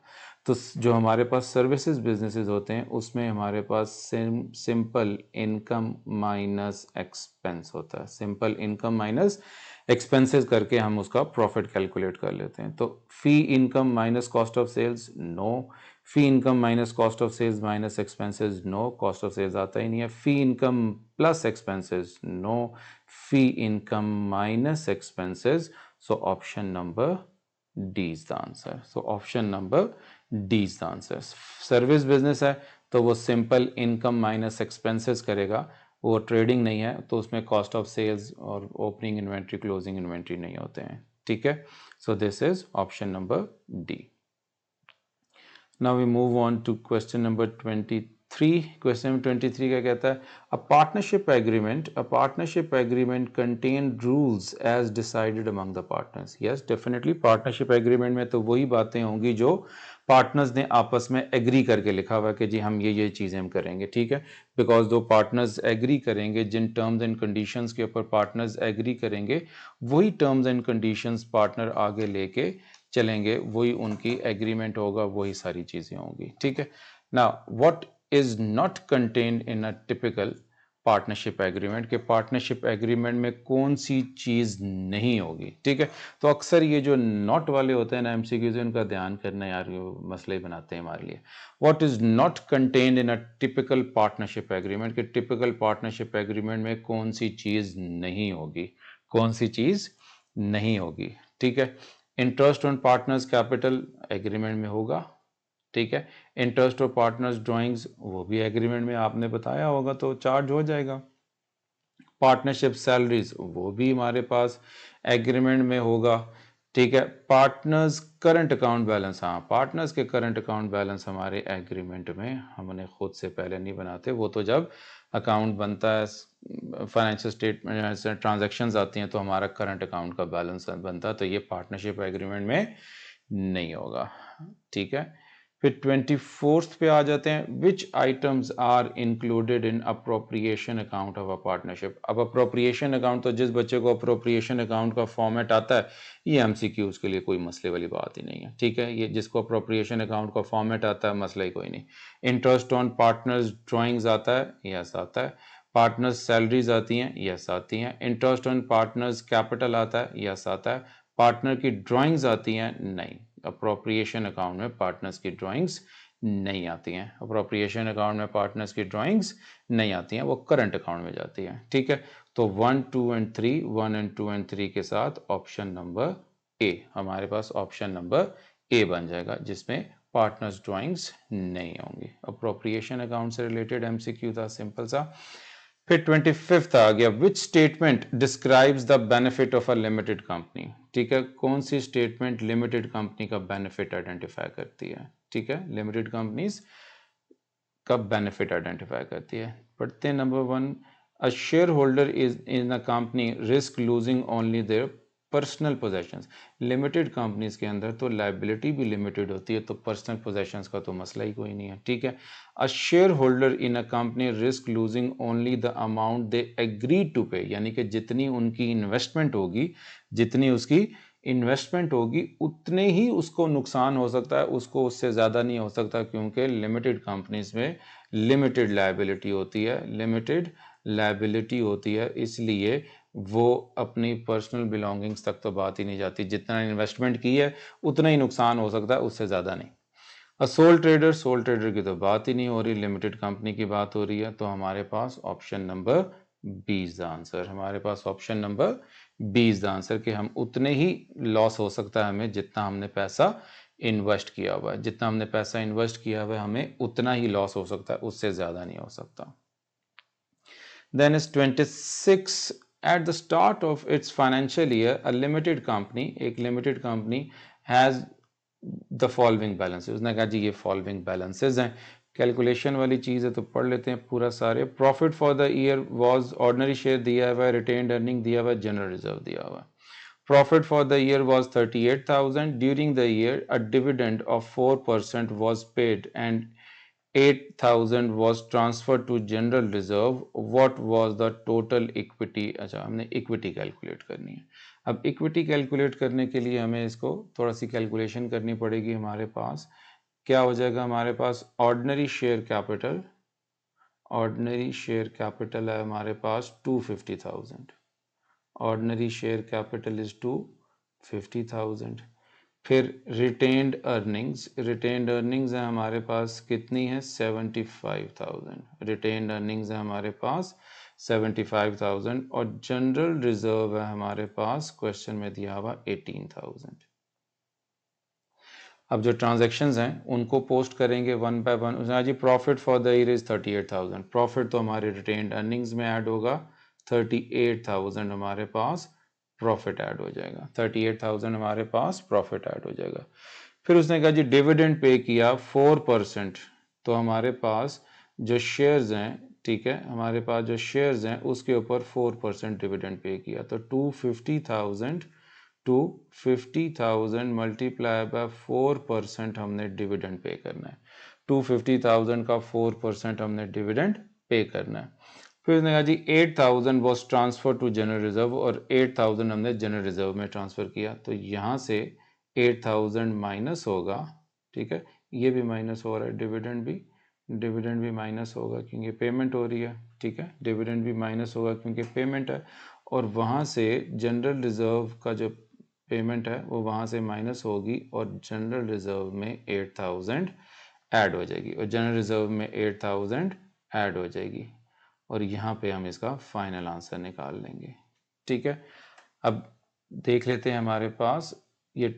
Speaker 1: तो जो हमारे पास सर्विसेज बिजनेसेस होते हैं, उसमें हमारे पास सिंपल इनकम माइनस एक्सपेंस होता है, सिंपल इनकम माइनस एक्सपेंसेस करके हम उसका प्रॉफिट कैलकुलेट कर लेते हैं। तो fee income minus cost of sales, no. Fee income minus cost of sales minus expenses, no, cost of sales आता ही नहीं है। Fee income plus expenses, no. Fee income minus expenses, so option number D is the answer. So option number D is the answer. Service business है तो वो simple income minus expenses करेगा, वो trading नहीं है, तो उसमें कॉस्ट ऑफ सेल्स और ओपनिंग इन्वेंट्री क्लोजिंग इन्वेंट्री नहीं होते हैं। ठीक है, so this is option number D. Now we move on to question number 23। Question 23 का कहता है a partnership agreement contain rules as decided among the partners. Yes, definitely partnership agreement में तो वही बातें होंगी जो पार्टनर्स ने आपस में एग्री करके लिखा हुआ है कि जी हम ये चीज़ें हम करेंगे, ठीक है। बिकॉज दो पार्टनर्स एग्री करेंगे, जिन टर्म्स एंड कंडीशंस के ऊपर पार्टनर्स एग्री करेंगे वही टर्म्स एंड कंडीशंस पार्टनर आगे लेके चलेंगे, वही उनकी एग्रीमेंट होगा, वही सारी चीज़ें होंगी, ठीक है। Now what is not contained in a typical partnership agreement, के पार्टनरशिप एग्रीमेंट में कौन सी चीज नहीं होगी, ठीक है। तो अक्सर ये जो नॉट वाले होते हैं ना एमसीक्यूज, इनका ध्यान करना यार, ये मसले ही बनाते हैं हमारे लिए। What is not contained in a typical partnership agreement, के टिपिकल पार्टनरशिप एग्रीमेंट में कौन सी चीज नहीं होगी, कौन सी चीज नहीं होगी, ठीक है। Interest on partners capital agreement में होगा, ठीक है। इंटरेस्ट और पार्टनर्स ड्राइंग्स वो भी एग्रीमेंट में आपने बताया होगा तो चार्ज हो जाएगा। पार्टनरशिप सैलरीज वो भी हमारे पास एग्रीमेंट में होगा, ठीक है। पार्टनर्स करंट अकाउंट बैलेंस, हाँ पार्टनर्स के करंट अकाउंट बैलेंस हमारे एग्रीमेंट में हमने खुद से पहले नहीं बनाते, वो तो जब अकाउंट बनता है, फाइनेंशियल स्टेटमेंट ट्रांजैक्शंस आती हैं तो हमारा करंट अकाउंट का बैलेंस बनता है, तो ये पार्टनरशिप एग्रीमेंट में नहीं होगा, ठीक है। फिर 24th पे आ जाते हैं, which items are included in appropriation account of a partnership. अब अप्रोप्रिएशन अकाउंट तो जिस बच्चे को अप्रोप्रिएशन अकाउंट का फॉर्मेट आता है, ये एमसीक्यूज के लिए कोई मसले वाली बात ही नहीं है, ठीक है। ये जिसको अप्रोप्रिएशन अकाउंट का फॉर्मेट आता है मसला ही कोई नहीं। इंटरेस्ट ऑन पार्टनर्स ड्राइंग्स आता है, यस आता है। पार्टनर्स सैलरीज आती हैं, यस आती हैं। इंटरेस्ट ऑन पार्टनर्स कैपिटल आता है, यस आता है। पार्टनर की ड्राइंग्स आती हैं, नहीं। अप्रोप्रिएशन अकाउंट में पार्टनर्स की ड्राइंग्स नहीं आती हैं, अप्रोप्रिएशन अकाउंट में पार्टनर्स की ड्राइंग्स नहीं आती हैं, वो करंट अकाउंट में जाती हैं, ठीक है। तो 1, 2 एंड 3, 1 एंड 2 एंड 3 के साथ ऑप्शन नंबर ए, हमारे पास ऑप्शन नंबर ए बन जाएगा, जिसमें पार्टनर्स ड्राइंग्स नहीं होंगी। अप्रोप्रिएशन अकाउंट से रिलेटेड एमसीक्यू था, सिंपल सा। फिर 25th आ गया, which statement describes the benefit of a limited company, ठीक है। कौन सी स्टेटमेंट लिमिटेड कंपनी का बेनिफिट आइडेंटिफाई करती है, ठीक है। लिमिटेड कंपनीज का बेनिफिट आइडेंटिफाई करती है। पढ़ते हैं number 1, a share holder is in a company risk losing only their personal possessions. Limited companies के अंदर तो लाइबिलिटी भी लिमिटेड होती है, तो पर्सनल पोजेशंस का तो मसला ही कोई नहीं है, ठीक है। A shareholder in a company risk losing only the amount they agree to pay, यानी कि जितनी उनकी इन्वेस्टमेंट होगी, जितनी उसकी इन्वेस्टमेंट होगी उतने ही उसको नुकसान हो सकता है, उसको उससे ज़्यादा नहीं हो सकता, क्योंकि लिमिटेड कंपनीज में लिमिटेड लायबिलिटी होती है, लिमिटेड लायबिलिटी होती है, इसलिए वो अपनी पर्सनल बिलोंगिंग्स तक तो बात ही नहीं जाती, जितना इन्वेस्टमेंट की है उतना ही नुकसान हो सकता है, उससे ज़्यादा नहीं। सोल ट्रेडर की तो बात ही नहीं हो रही, लिमिटेड कंपनी की बात हो रही है, तो हमारे पास option number B is the answer, हमारे पास option number B is the answer, कि हम उतने ही लॉस हो सकता है हमें जितना हमने पैसा इन्वेस्ट किया हुआ है, जितना हमने पैसा इन्वेस्ट किया हुआ है हमें उतना ही लॉस हो सकता है, उससे ज़्यादा नहीं हो सकता। Then is 26, at the start of its financial year a limited company, एक limited company has the following balances, उसने कहा जी ये following balances हैं, कैलकुलेशन वाली चीज़ है तो पढ़ लेते हैं पूरा सारे। Profit for the year was, ordinary share दिया हुआ है, रिटेन्ड अर्निंग दिया हुआ है, जनरल रिजर्व दिया हुआ है। Profit for the year was 38,000. During the year, a dividend of 4% was paid and 8,000 was transferred to general reserve. What was the total equity? अच्छा, हमने इक्विटी कैलकुलेट करनी है। अब इक्विटी कैलकुलेट करने के लिए हमें इसको थोड़ा सी कैलकुलेशन करनी पड़ेगी। हमारे पास क्या हो जाएगा, हमारे पास ordinary share capital, ordinary share capital है हमारे पास 250,000, ऑर्डिनरी शेयर कैपिटल इज 250,000। फिर रिटेन्ड अर्निंग्स, रिटेन्ड अर्निंग्स है हमारे पास कितनी है 75,000, रिटेन्ड अर्निंग्स है हमारे पास 75,000, और जनरल रिजर्व है हमारे पास क्वेश्चन में दिया हुआ 18,000। अब जो ट्रांजैक्शंस हैं उनको पोस्ट करेंगे वन बाय वन। उसने जी profit for the year is 38,000, profit तो हमारे रिटेन्ड अर्निंग्स में ऐड होगा, 38,000 हमारे पास प्रॉफिट ऐड हो जाएगा, 38,000 हमारे पास प्रॉफिट ऐड हो जाएगा। फिर उसने कहा जी डिविडेंड पे किया 4%, तो हमारे पास जो शेयर्स हैं, ठीक है, हमारे पास जो शेयर्स हैं उसके ऊपर 4% डिविडेंड पे किया, तो 250,000 मल्टीप्लाई बाय 4% हमने डिविडेंड पे करना है। 250,000 का 4% हमने डिविडेंड पे करना है। फिर उसने कहा जी 8,000 was transfer to general reserve, और 8,000 हमने जनरल रिजर्व में ट्रांसफ़र किया, तो यहाँ से 8,000 माइनस होगा, ठीक है, ये भी माइनस हो रहा है, डिविडेंड भी माइनस होगा क्योंकि पेमेंट हो रही है, ठीक है, डिविडेंड भी माइनस होगा क्योंकि पेमेंट है, और वहाँ से जनरल रिजर्व का जो पेमेंट है वो वहाँ से माइनस होगी, और जनरल रिजर्व में 8,000 ऐड हो जाएगी, और जनरल रिजर्व में 8,000 ऐड हो जाएगी, और यहाँ पे हम इसका फाइनल आंसर निकाल लेंगे, ठीक है। अब देख लेते हैं हमारे पास ये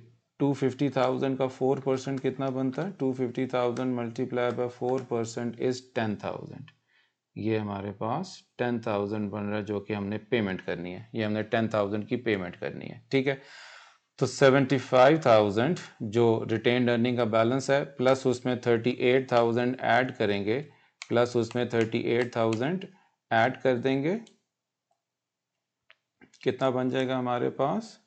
Speaker 1: 250,000 का 4% कितना बनता है, 250,000 मल्टीप्लाई बाय 4% इज 10,000, ये हमारे पास 10,000 बन रहा है जो कि हमने पेमेंट करनी है, ये हमने 10,000 की पेमेंट करनी है, ठीक है। तो 75,000 जो रिटेन्ड अर्निंग का बैलेंस है, प्लस उसमें 38,000 ऐड करेंगे, प्लस उसमें 38,000 ऐड कर देंगे, कितना बन जाएगा हमारे पास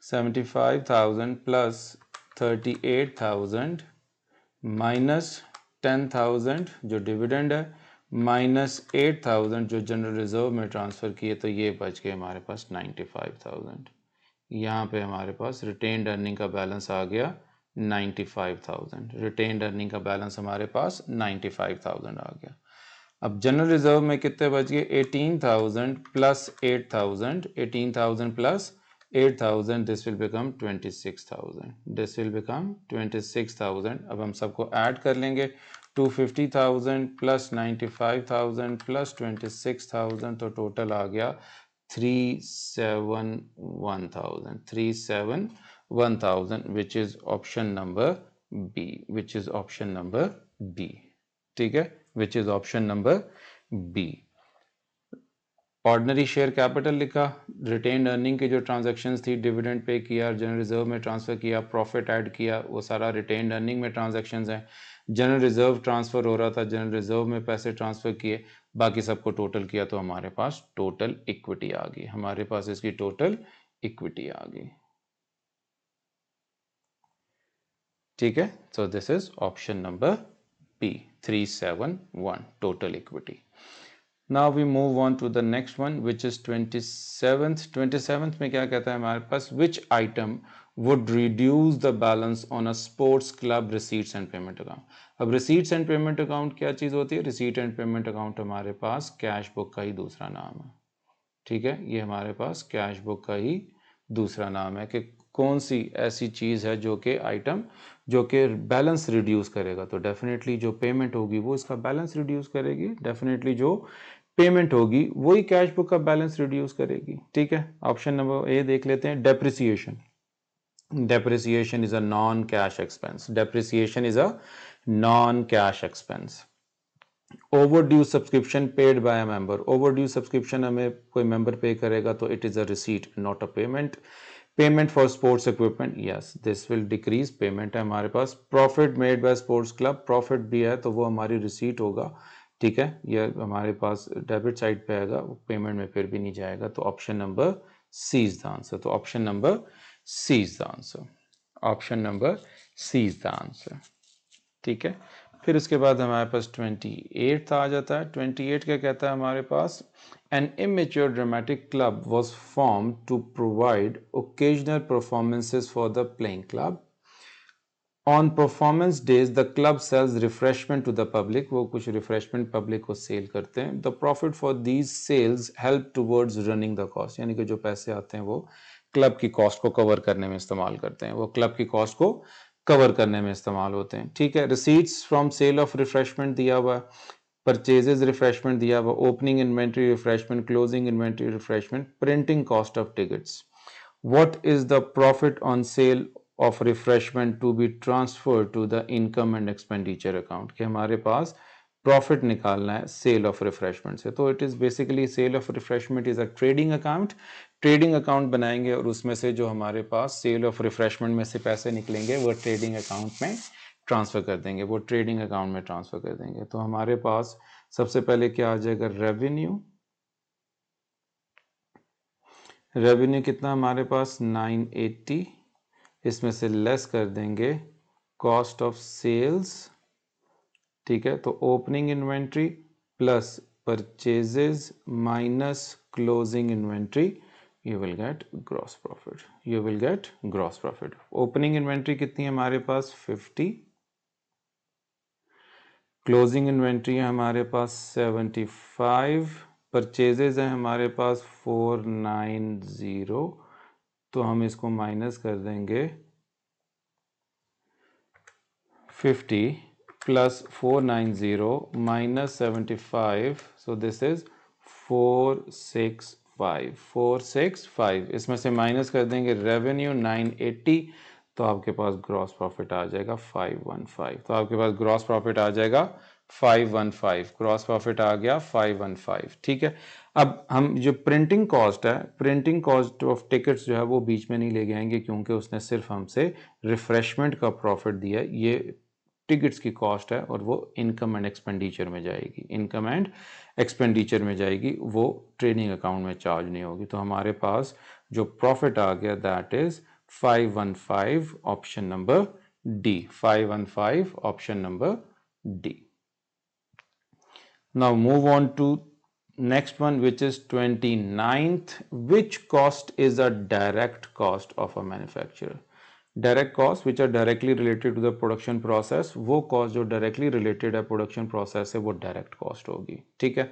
Speaker 1: 75,000 प्लस 38,000 माइनस 10,000 जो डिविडेंड है, माइनस 8,000 जो जनरल रिजर्व में ट्रांसफ़र किए, तो ये बच गए हमारे पास 95,000। यहाँ पे हमारे पास रिटेन्ड अर्निंग का बैलेंस आ गया 95,000, रिटेन्ड अर्निंग का बैलेंस हमारे पास 95,000 आ गया। अब जनरल रिजर्व में कितने बच गए, 18,000 plus 8,000, 18,000 plus 8,000, this will become 26,000, this will become 26,000। अब हम सबको ऐड कर लेंगे, 250,000 प्लस 95,000 प्लस 26,000, तो टोटल आ गया 371,000, 371,000, which is option number B, which is option number B, ठीक है, which is option number B। Ordinary share capital लिखा, रिटेन्ड अर्निंग की जो ट्रांजैक्शंस थी, डिविडेंड पे किया, जनरल रिजर्व में ट्रांसफ़र किया, प्रॉफिट ऐड किया, वो सारा रिटेन्ड अर्निंग में ट्रांजैक्शंस हैं। जनरल रिजर्व ट्रांसफ़र हो रहा था, जनरल रिजर्व में पैसे ट्रांसफ़र किए, बाकी सबको टोटल किया, तो हमारे पास टोटल इक्विटी आ गई, हमारे पास इसकी टोटल इक्विटी आ गई, ठीक है। So this is option number B, 371 total equity. Now we move on to the next one, which is 27th। 27th में क्या कहता है हमारे पास, which item would reduce the balance on a sports club receipts and payment account। अब receipts and payment account क्या चीज़ होती है, receipt and payment account हमारे पास कैश बुक का ही दूसरा नाम है, ठीक है, ये हमारे पास कैश बुक का ही दूसरा नाम है कि कौन सी ऐसी चीज़ है जो कि आइटम जो कि बैलेंस रिड्यूस करेगा, तो डेफिनेटली जो पेमेंट होगी वो इसका बैलेंस रिड्यूस करेगी, डेफिनेटली जो पेमेंट होगी वही कैश बुक का बैलेंस रिड्यूस करेगी, ठीक है। ऑप्शन नंबर ए देख लेते हैं, depreciation. Depreciation is a non cash expense, depreciation is a non cash expense. Overdue subscription paid by a member, overdue subscription हमें कोई मेंबर पे करेगा तो it is a receipt not a payment. Payment for sports equipment, yes this will decrease, payment है हमारे पास। Profit made by sports club, profit भी है तो वो हमारी रिसीट होगा, ठीक है, ये हमारे पास डेबिट साइड पे आएगा, पेमेंट में फिर भी नहीं जाएगा, तो option number C is the answer, तो option number C is the answer, option number C is the answer, ठीक है। फिर उसके बाद हमारे पास 28 आ जाता है। 28 क्या कहता है हमारे पास, an amateur dramatic club was form to provide occasional performances for the playing club. On performance days the club sells refreshment to the public, वो कुछ रिफ्रेशमेंट पब्लिक को सेल करते हैं। The profit for these sales help towards running the cost, यानी कि जो पैसे आते हैं वो क्लब की कॉस्ट को कवर करने में इस्तेमाल करते हैं, वो क्लब की कॉस्ट को कवर करने में इस्तेमाल होते हैं, ठीक है। Receipts from sale of refreshment दिया हुआ, परचेजेज रिफ्रेशमेंट दिया हुआ, opening inventory refreshment, closing inventory refreshment, printing cost of tickets. What is the profit on sale of refreshment to be transferred to the income and expenditure account, कि हमारे पास profit निकालना है cell of refreshment से, तो it is basically sale of refreshment is a trading account, trading account बनाएंगे और उसमें से जो हमारे पास सेल ऑफ रिफ्रेशमेंट में से पैसे निकलेंगे वो ट्रेडिंग अकाउंट में ट्रांसफ़र कर देंगे, वो ट्रेडिंग अकाउंट में ट्रांसफ़र कर देंगे। तो हमारे पास सबसे पहले क्या आ जाएगा, रेवेन्यू। रेवेन्यू कितना हमारे पास 980, इसमें से लेस कर देंगे कॉस्ट ऑफ सेल्स, ठीक है। तो opening inventory plus purchases minus closing inventory, you will get gross profit, you will get gross profit. Opening inventory कितनी है हमारे पास 50, क्लोजिंग इन्वेंट्री है हमारे पास 75, परचेजेज है हमारे पास 490, तो हम इसको माइनस कर देंगे 50 plus 490 minus 75, so this is 465 इसमें से माइनस कर देंगे रेवेन्यू 980, तो आपके पास ग्रॉस प्रॉफिट आ जाएगा 515। तो आपके पास ग्रॉस प्रॉफिट आ जाएगा 515, ग्रॉस प्रॉफिट आ गया 515, ठीक है। अब हम जो प्रिंटिंग कॉस्ट है, प्रिंटिंग कॉस्ट ऑफ टिकट्स जो है वो बीच में नहीं ले आएंगे, क्योंकि उसने सिर्फ हमसे रिफ्रेशमेंट का प्रॉफिट दिया है। ये टिकट्स की कॉस्ट है और वो इनकम एंड एक्सपेंडिचर में जाएगी, इनकम एंड एक्सपेंडिचर में जाएगी, वो ट्रेडिंग अकाउंट में चार्ज नहीं होगी। तो हमारे पास जो प्रॉफिट आ गया that is 515, option number D, 515 option number D. Now move on to next one, which is 29th. Which cost is a direct cost of a manufacturer? Direct cost which are directly related to the production process, वो cost जो directly related है production process से, वो direct cost होगी, ठीक है।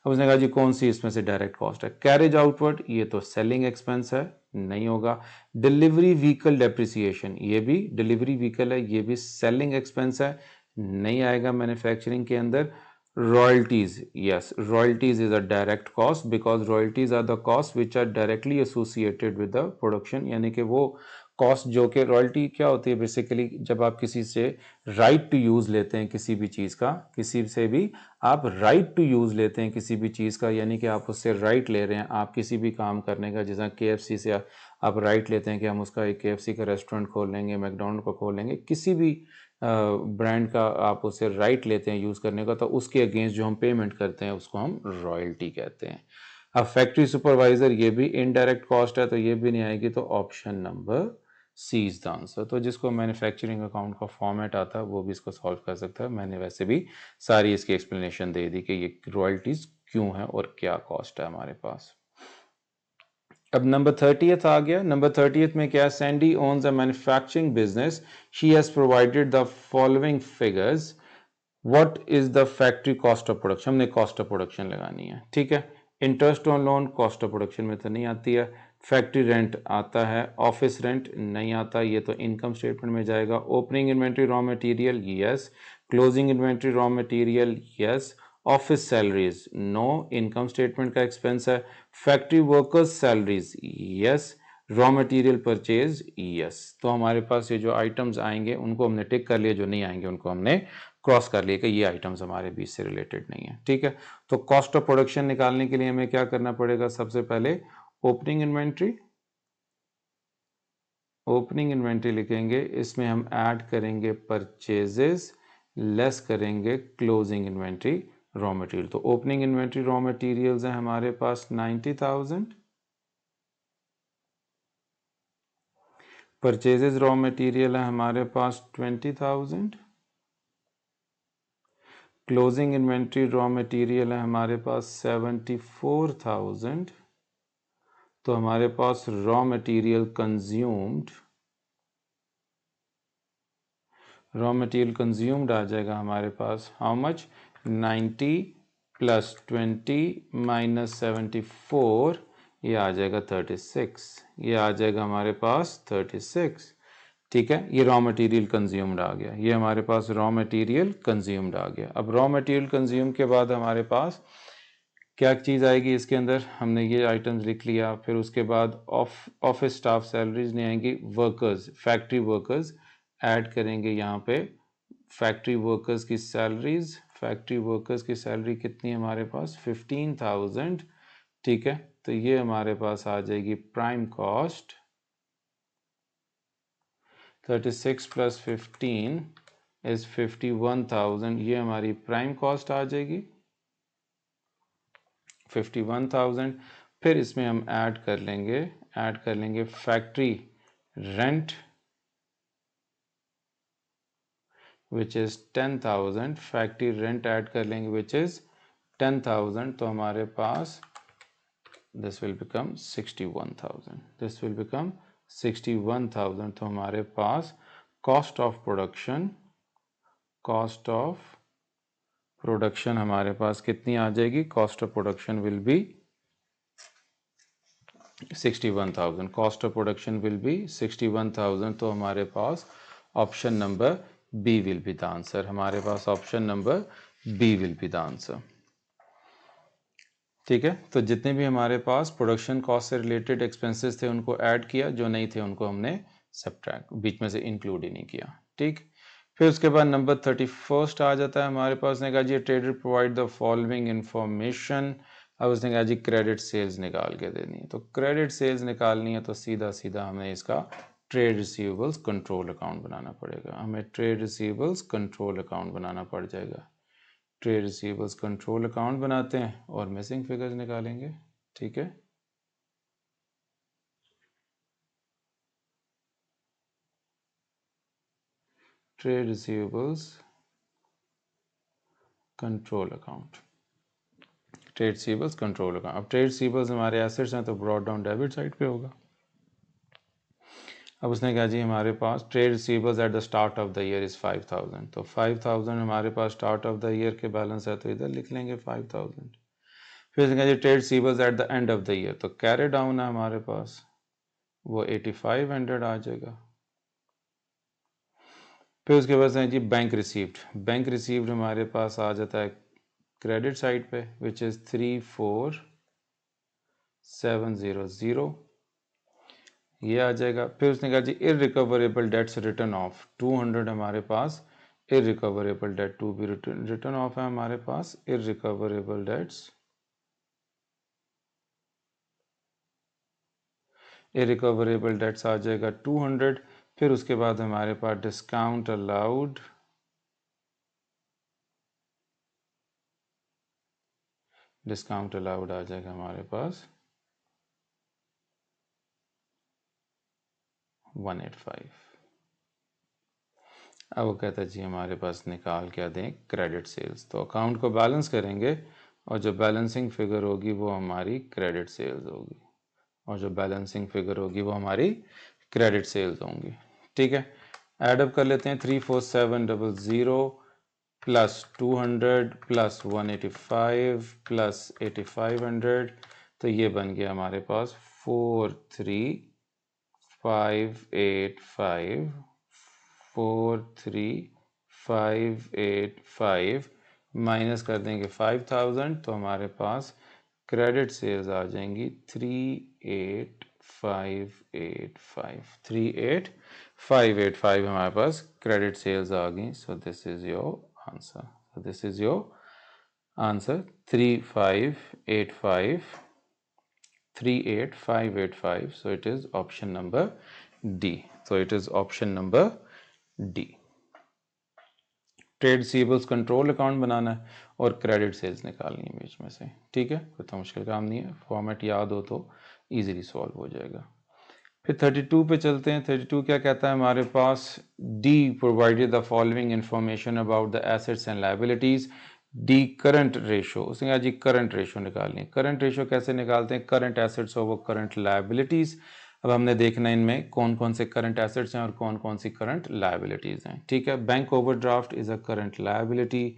Speaker 1: अब उसने कहा जी कौन सी इसमें से डायरेक्ट कॉस्ट है, कैरेज आउटवर्ड, ये तो सेलिंग एक्सपेंस है, नहीं होगा। डिलीवरी व्हीकल डेप्रिसिएशन, ये भी डिलीवरी व्हीकल है, ये भी सेलिंग एक्सपेंस है, नहीं आएगा मैन्युफैक्चरिंग के अंदर। royalties, yes, royalties is a direct cost because royalties are the costs which are directly associated with the production, यानी कि वो कॉस्ट जो कि रॉयल्टी क्या होती है बेसिकली, जब आप किसी से राइट टू यूज़ लेते हैं किसी भी चीज़ का, किसी से भी आप राइट टू यूज़ लेते हैं किसी भी चीज़ का, यानी कि आप उससे राइट ले रहे हैं, आप किसी भी काम करने का, जैसा KFC से आप राइट लेते हैं कि हम उसका एक KFC का रेस्टोरेंट खोल लेंगे, मैकडोनल्ड को खोल लेंगे, किसी भी ब्रांड का आप उससे राइट लेते हैं यूज़ करने का, तो उसके अगेंस्ट जो हम पेमेंट करते हैं उसको हम रॉयल्टी कहते हैं। अब फैक्ट्री सुपरवाइज़र, ये भी इनडायरेक्ट कॉस्ट है, तो ये भी नहीं आएगी, तो option number C is the answer. तो जिसको मैन्युफैक्चरिंग अकाउंट का फॉर्मेट आता है वो भी इसको सॉल्व कर सकता है। मैंने वैसे भी सारी इसकी एक्सप्लेनेशन दे दी कि ये रॉयल्टीज़ क्यों है और क्या कॉस्ट है हमारे पास। अब नंबर 30th आ गया। नंबर 30th में क्या, Sandy owns a manufacturing business, she has provided the following figures, what is the factory cost of production, हमने कॉस्ट ऑफ प्रोडक्शन लगानी है, ठीक है। Interest on loan cost of production में तो नहीं आती है, फैक्ट्री रेंट आता है, ऑफिस रेंट नहीं आता, ये तो इनकम स्टेटमेंट में जाएगा। Opening inventory raw material, yes. Closing inventory raw material, yes. Office salaries, no, income statement का एक्सपेंस है। Factory workers salaries, yes. Raw material purchase, yes. तो हमारे पास ये जो आइटम्स आएंगे उनको हमने टिक कर लिया, जो नहीं आएंगे उनको हमने क्रॉस कर लिया कि ये आइटम्स हमारे बीच से रिलेटेड नहीं है, ठीक है। तो कॉस्ट ऑफ प्रोडक्शन निकालने के लिए हमें क्या करना पड़ेगा, सबसे पहले ओपनिंग इन्वेंट्री, ओपनिंग इन्वेंट्री लिखेंगे, इसमें हम ऐड करेंगे परचेजेस, लेस करेंगे क्लोजिंग इन्वेंट्री रॉ मटेरियल। तो ओपनिंग इन्वेंट्री रॉ मटेरियल्स हैं हमारे पास 90,000, परचेजेस रॉ मटेरियल है हमारे पास 20,000, क्लोजिंग इन्वेंट्री रॉ मटेरियल है हमारे पास 74,000, तो हमारे पास रॉ मटेरियल कंज्यूम्ड आ जाएगा हमारे पास हाउ मच, 90 प्लस 20 माइनस 74, ये आ जाएगा 36, ये आ जाएगा हमारे पास 36, ठीक है। ये रॉ मटेरियल कंज्यूम्ड आ गया, ये हमारे पास रॉ मटेरियल कंज्यूम्ड आ गया। अब रॉ मटेरियल कंज्यूम के बाद हमारे पास क्या चीज़ आएगी इसके अंदर, हमने ये आइटम्स लिख लिया, फिर उसके बाद ऑफिस स्टाफ सैलरीज नहीं आएंगी, वर्कर्स, फैक्ट्री वर्कर्स ऐड करेंगे यहाँ पे, फैक्ट्री वर्कर्स की सैलरीज, फैक्ट्री वर्कर्स की सैलरी कितनी है हमारे पास 15,000, ठीक है। तो ये हमारे पास आ जाएगी प्राइम कॉस्ट 36 प्लस 15 इज 51,000, ये हमारी प्राइम कॉस्ट आ जाएगी 51,000। फिर इसमें हम ऐड कर लेंगे factory rent which is 10,000, factory rent add कर लेंगे विच इज़ 10,000, तो हमारे पास this will become 61,000, this will become 61,000। तो हमारे पास कॉस्ट ऑफ प्रोडक्शन हमारे पास कितनी आ जाएगी? Cost of production will be 61,000, cost of production will be 61,000। तो हमारे पास option number B will be the answer, हमारे पास option number B will be the answer. ठीक है, तो जितने भी हमारे पास प्रोडक्शन कॉस्ट से रिलेटेड एक्सपेंसेस थे उनको ऐड किया, जो नहीं थे उनको हमने सब्ट्रैक्ट बीच में से इंक्लूड ही नहीं किया। ठीक, फिर उसके बाद नंबर 31 आ जाता है हमारे पास। ने कहा जी trader provide the following information. अब उसने कहा जी क्रेडिट सेल्स निकाल के देनी है, तो क्रेडिट सेल्स निकालनी है तो सीधा सीधा हमें इसका ट्रेड रिसीवेबल्स कंट्रोल अकाउंट बनाना पड़ेगा, हमें ट्रेड रिसीवेबल्स कंट्रोल अकाउंट बनाना पड़ जाएगा। ट्रेड रिसीवेबल्स कंट्रोल अकाउंट बनाते हैं और मिसिंग फिगर्स निकालेंगे। ठीक है, trade receivables control account, trade receivables control account. अब ट्रेड रिसीवेबल्स हमारे एसेट्स हैं तो ब्रॉट डाउन डेबिट साइड पे होगा। अब उसने कहा जी हमारे पास trade receivables at the start of the year is 5,000, तो 5,000 हमारे पास स्टार्ट ऑफ द ईयर के बैलेंस है तो इधर लिख लेंगे 5,000। फिर उसने कहा जी trade receivables at the end of the year, तो कैरी डाउन है हमारे पास, वो 8500 आ जाएगा। फिर उसके बाद है जी बैंक रिसीव्ड, बैंक रिसीव्ड हमारे पास आ जाता है क्रेडिट साइड पे विच इज़ 34,700, ये आ जाएगा। फिर उसने कहा जी इररिकवरेबल डेट्स रिटर्न ऑफ 200 हमारे पास, irrecoverable debt to be written off है हमारे पास, इररिकवरेबल डेट्स, इररिकवरेबल डेट्स आ जाएगा 200। फिर उसके बाद हमारे पास डिस्काउंट अलाउड, डिस्काउंट अलाउड आ जाएगा हमारे पास 185। अब वो कहता है जी हमारे पास निकाल क्या दें क्रेडिट सेल्स, तो अकाउंट को बैलेंस करेंगे और जो बैलेंसिंग फिगर होगी वो हमारी क्रेडिट सेल्स होगी, और जो बैलेंसिंग फिगर होगी वो हमारी क्रेडिट सेल्स होंगी। ठीक है, एडअप कर लेते हैं 34700 प्लस 200 प्लस 185 प्लस 8500, तो ये बन गया हमारे पास 43,585, 43,585 माइनस कर देंगे 5,000, तो हमारे पास क्रेडिट सेल्स आ जाएंगी 38,585, 38,585 हमारे पास क्रेडिट सेल्स आ गई। सो this is your answer, so this is your answer 38,585, so it is option number D, so it is option number D। Trade receivables control account बनाना है और क्रेडिट सेल्स निकालनी है बीच में से। ठीक है, कोई तो मुश्किल काम नहीं है, फॉर्मेट याद हो तो इजीली सॉल्व हो जाएगा। फिर 32 पे चलते हैं। 32 क्या कहता है हमारे पास, D provided the following information about the assets and liabilities. D current ratio, उसने कहा जी करंट रेशो निकालनी है। करंट रेशो कैसे निकालते हैं? Current assets over current liabilities. अब हमने देखना है इनमें कौन कौन से करंट एसेट्स हैं और कौन कौन सी करंट लायबिलिटीज हैं। ठीक है, bank overdraft is a current liability,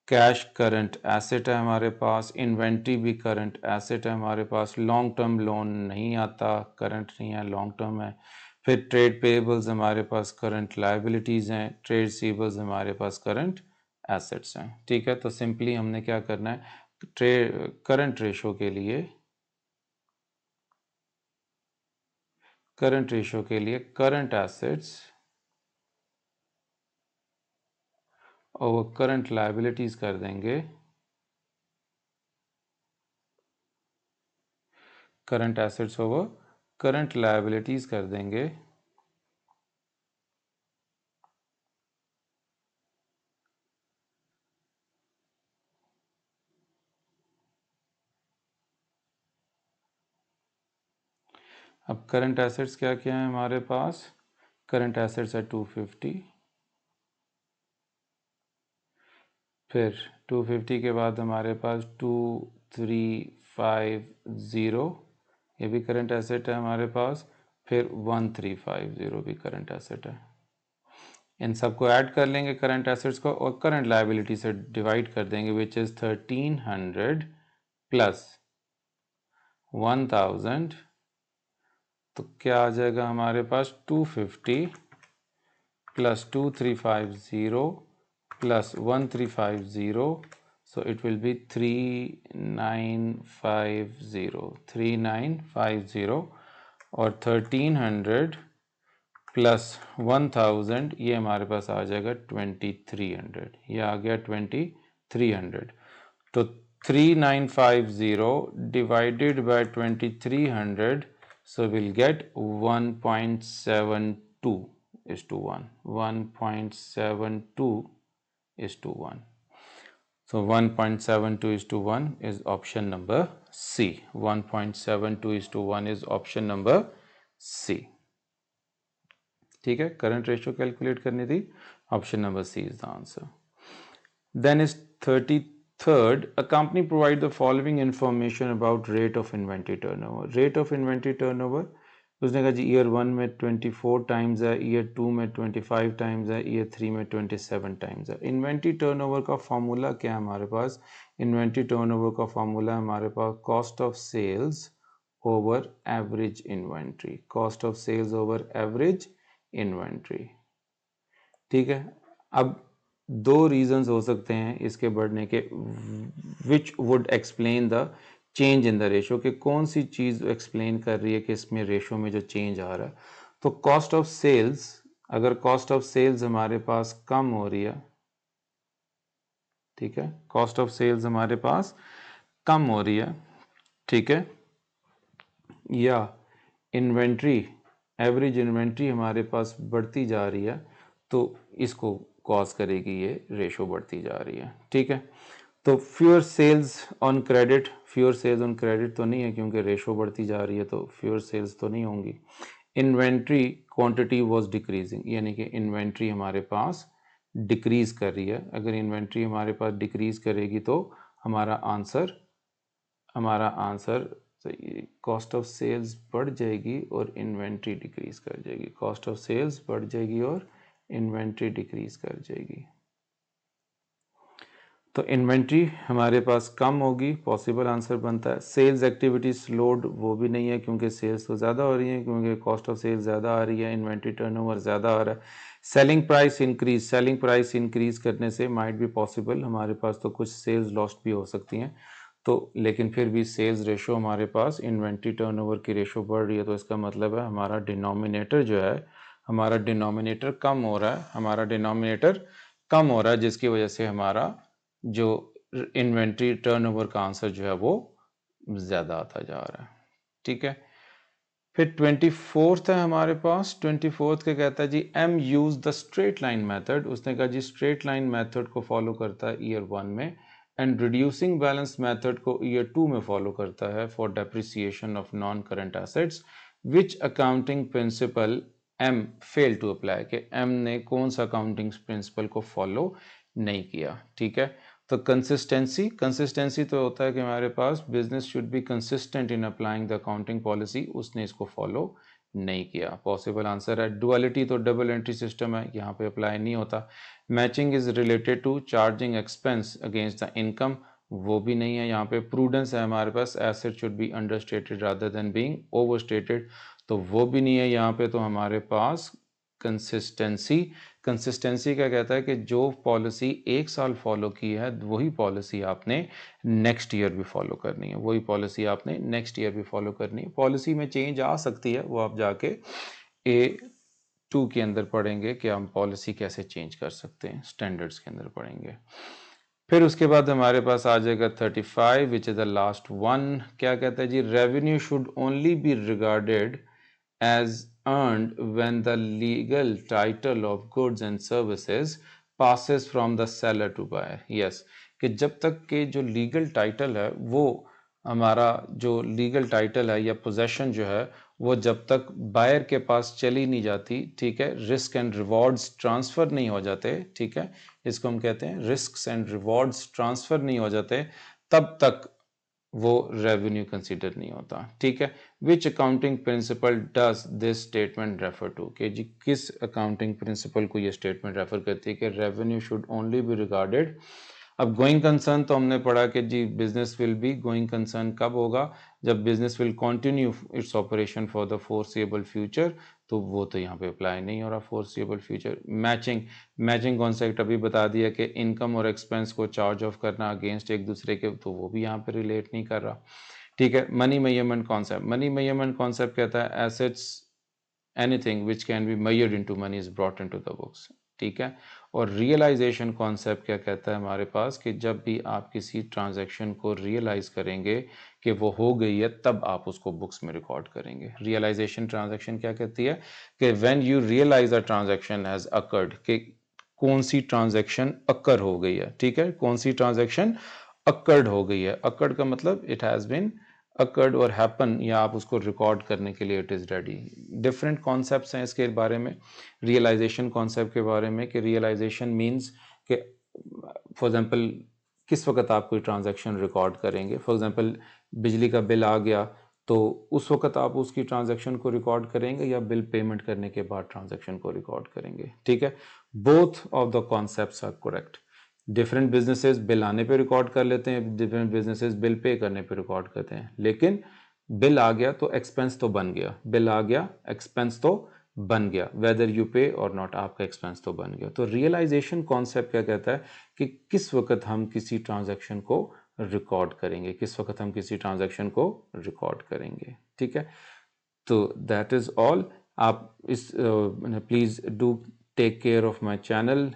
Speaker 1: cash current asset है हमारे पास, इन्वेंट्री भी करंट एसेट है हमारे पास, लॉन्ग टर्म लोन नहीं आता, करंट नहीं है, लॉन्ग टर्म है। फिर ट्रेड पेबल्स हमारे पास करंट लायबिलिटीज़ हैं, ट्रेड रिसीवेबल्स हमारे पास करंट एसेट्स हैं। ठीक है, तो सिंपली हमने क्या करना है, करंट रेशो के लिए, करंट रेशो के लिए करंट एसेट्स और वो करंट लायबिलिटीज़ कर देंगे, current assets over current liabilities कर देंगे अब करंट एसेट्स क्या क्या है हमारे पास, करंट एसेट्स है 250, फिर 250 के बाद हमारे पास 2350, ये भी करंट एसेट है हमारे पास, फिर 1350 भी करंट एसेट है। इन सबको ऐड कर लेंगे करंट एसेट्स को और करंट लायबिलिटी से डिवाइड कर देंगे, विच इज़ 1300 प्लस 1000, तो क्या आ जाएगा हमारे पास 250 plus 2350 plus 1350, so it will be 3950 और 1300 प्लस 1000 ये हमारे पास आ जाएगा 2300, ये आ गया 2300। तो 3950 divided by 2300, so we'll get 1.72 is to 1, 1.72 is to 1. So 1.72 is to 1 is option number C. 1.72 is to 1 is option number C. ठीक है, करंट रेशियो कैलकुलेट करनी थी, option number C is the answer. Then is 33rd, a company provide the following information about rate of inventory turnover. Rate of inventory turnover उसने कहा जी year 1 में 24 times है, year 2 में 25 times है, year 3 में 27 times है। इन्वेंट्री टर्नओवर का formula क्या है हमारे पास, इन्वेंट्री टर्नओवर का फॉर्मूला हमारे पास cost of sales over average inventory, cost of sales over average inventory. ठीक है, अब दो रीजंस हो सकते हैं इसके बढ़ने के, which would explain the change in the ratio, कि कौन सी चीज़ एक्सप्लेन कर रही है कि इसमें रेशो में जो चेंज आ रहा है। तो कॉस्ट ऑफ सेल्स, अगर कॉस्ट ऑफ सेल्स हमारे पास कम हो रही है, ठीक है, कॉस्ट ऑफ सेल्स हमारे पास कम हो रही है, ठीक है, या इन्वेंट्री एवरेज इन्वेंट्री हमारे पास बढ़ती जा रही है, तो इसको कॉज करेगी ये रेशो बढ़ती जा रही है। ठीक है, तो fewer sales on credit, fewer sales on credit तो नहीं है क्योंकि रेशो बढ़ती जा रही है, तो फ्यूअर सेल्स तो नहीं होंगी। इन्वेंट्री क्वांटिटी वाज डिक्रीजिंग, यानी कि इन्वेंट्री हमारे पास डिक्रीज कर रही है। अगर इन्वेंट्री हमारे पास डिक्रीज करेगी तो हमारा आंसर कॉस्ट ऑफ सेल्स बढ़ जाएगी और इन्वेंट्री डिक्रीज कर जाएगी, कॉस्ट ऑफ सेल्स बढ़ जाएगी और इन्वेंट्री डिक्रीज कर जाएगी। तो इन्वेंट्री हमारे पास कम होगी, पॉसिबल आंसर बनता है। सेल्स एक्टिविटी स्लोड, वो भी नहीं है क्योंकि सेल्स तो ज़्यादा हो रही है, क्योंकि कॉस्ट ऑफ सेल्स ज़्यादा आ रही है, इन्वेंट्री टर्नओवर ज़्यादा आ रहा है। Selling price increase, selling price increase करने से माइट भी पॉसिबल हमारे पास तो कुछ सेल्स लॉस्ट भी हो सकती हैं, तो लेकिन फिर भी सेल्स रेशो हमारे पास इन्वेंट्री टर्नओवर की रेशो बढ़ रही है, तो इसका मतलब है हमारा डिनोमिनेटर जो है, हमारा डिनोमिनेटर कम हो रहा है, हमारा डिनोमिनेटर कम हो रहा है, जिसकी वजह से हमारा जो इन्वेंट्री टर्नओवर का आंसर जो है वो ज़्यादा आता जा रहा है। ठीक है, फिर 24th है हमारे पास, 24th के कहता है G M use the straight line method, उसने कहा जी स्ट्रेट लाइन मेथड को फॉलो करता है ईयर 1 में, एंड रिड्यूसिंग बैलेंस मेथड को ईयर 2 में फॉलो करता है for depreciation of non current assets, which accounting principle M fail to apply, के एम ने कौन सा अकाउंटिंग प्रिंसिपल को फॉलो नहीं किया। ठीक है, तो कंसिस्टेंसी, कंसिस्टेंसी तो होता है कि हमारे पास business should be consistent in applying the accounting policy, उसने इसको फॉलो नहीं किया, पॉसिबल आंसर है। डुअलिटी तो डबल एंट्री सिस्टम है, यहाँ पे अप्लाई नहीं होता। Matching is related to charging expense against the income, वो भी नहीं है यहाँ पे। प्रूडेंस है हमारे पास, asset should be understated rather than being overstated, तो वो भी नहीं है यहाँ पे। तो हमारे पास कंसिस्टेंसी, कंसिस्टेंसी क्या कहता है कि जो पॉलिसी एक साल फॉलो की है वही पॉलिसी आपने नेक्स्ट ईयर भी फॉलो करनी है, वही पॉलिसी आपने नेक्स्ट ईयर भी फॉलो करनी है। पॉलिसी में चेंज आ सकती है, वो आप जाके A2 के अंदर पढ़ेंगे कि हम पॉलिसी कैसे चेंज कर सकते हैं, स्टैंडर्ड्स के अंदर पढ़ेंगे। फिर उसके बाद हमारे पास आ जाएगा 35 which is the last one. क्या कहता है जी, revenue should only be regarded as earned when the legal title of goods and services passes from the seller to buyer. Yes, कि जब तक के जो लीगल टाइटल है वो हमारा जो लीगल टाइटल है या पोजेशन जो है वो जब तक बायर के पास चली नहीं जाती, ठीक है, रिस्क एंड रिवॉर्ड्स ट्रांसफ़र नहीं हो जाते, ठीक है, इसको हम कहते हैं रिस्क एंड रिवॉर्ड्स ट्रांसफ़र नहीं हो जाते, तब तक वो रेवेन्यू कंसीडर नहीं होता, ठीक है। Which accounting principle does this statement refer to, कि जी किस अकाउंटिंग प्रिंसिपल को ये स्टेटमेंट रेफर करती है कि revenue should only be regarded. अब गोइंग कंसर्न तो हमने पढ़ा कि जी business will be going concern कब होगा, जब business will continue its operation for the foreseeable future, तो वो तो यहाँ पे अप्लाई नहीं हो रहा foreseeable future. Matching, matching concept अभी बता दिया कि इनकम और एक्सपेंस को चार्ज ऑफ करना अगेंस्ट एक दूसरे के, तो वो भी यहाँ पे रिलेट नहीं कर रहा, ठीक है। Money measurement concept, money measurement concept कहता है assets anything which can be measured into money is brought into the books, ठीक है। और रियलाइजेशन कॉन्सेप्ट क्या कहता है हमारे पास कि जब भी आप किसी ट्रांजैक्शन को रियलाइज करेंगे कि वो हो गई है, तब आप उसको बुक्स में रिकॉर्ड करेंगे। रियलाइजेशन ट्रांजैक्शन क्या कहती है कि when you realize a transaction has occurred, कि कौन सी ट्रांजैक्शन अकर हो गई है, ठीक है, कौन सी ट्रांजैक्शन अकर्ड हो गई है। अकर्ड का मतलब इट हैज बीन अकर्ड और हैपन, या आप उसको रिकॉर्ड करने के लिए it is ready. Different concepts हैं इसके बारे में, रियलाइजेशन कॉन्सेप्ट के बारे में, कि रियलाइजेशन मीन्स कि फॉर एग्जांपल किस वक्त आप कोई ट्रांजैक्शन रिकॉर्ड करेंगे। फॉर एग्जांपल बिजली का बिल आ गया, तो उस वक्त आप उसकी ट्रांजैक्शन को रिकॉर्ड करेंगे या बिल पेमेंट करने के बाद ट्रांजैक्शन को रिकॉर्ड करेंगे, ठीक है। Both of the concepts are correct. Different businesses bill आने पे रिकॉर्ड कर लेते हैं, डिफरेंट बिजनेसेस बिल पे करने पे रिकॉर्ड करते हैं, लेकिन बिल आ गया तो एक्सपेंस तो बन गया, बिल आ गया एक्सपेंस तो बन गया, वेदर यू पे और नॉट, आपका एक्सपेंस तो बन गया। तो रियलाइजेशन कॉन्सेप्ट क्या कहता है कि किस वक्त हम किसी ट्रांजैक्शन को रिकॉर्ड करेंगे, किस वक्त हम किसी ट्रांजैक्शन को रिकॉर्ड करेंगे, ठीक है। तो दैट इज़ ऑल। आप इस please do take care of my channel,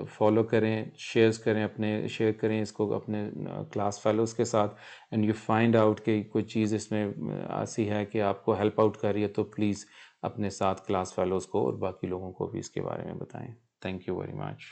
Speaker 1: follow करें, शेयर करें इसको अपने क्लास फेलोज़ के साथ। एंड यू फाइंड आउट कि कोई चीज़ इसमें ऐसी है कि आपको हेल्प आउट कर रही है, तो प्लीज़ अपने साथ क्लास फेलोज़ को और बाकी लोगों को भी इसके बारे में बताएं। Thank you very much.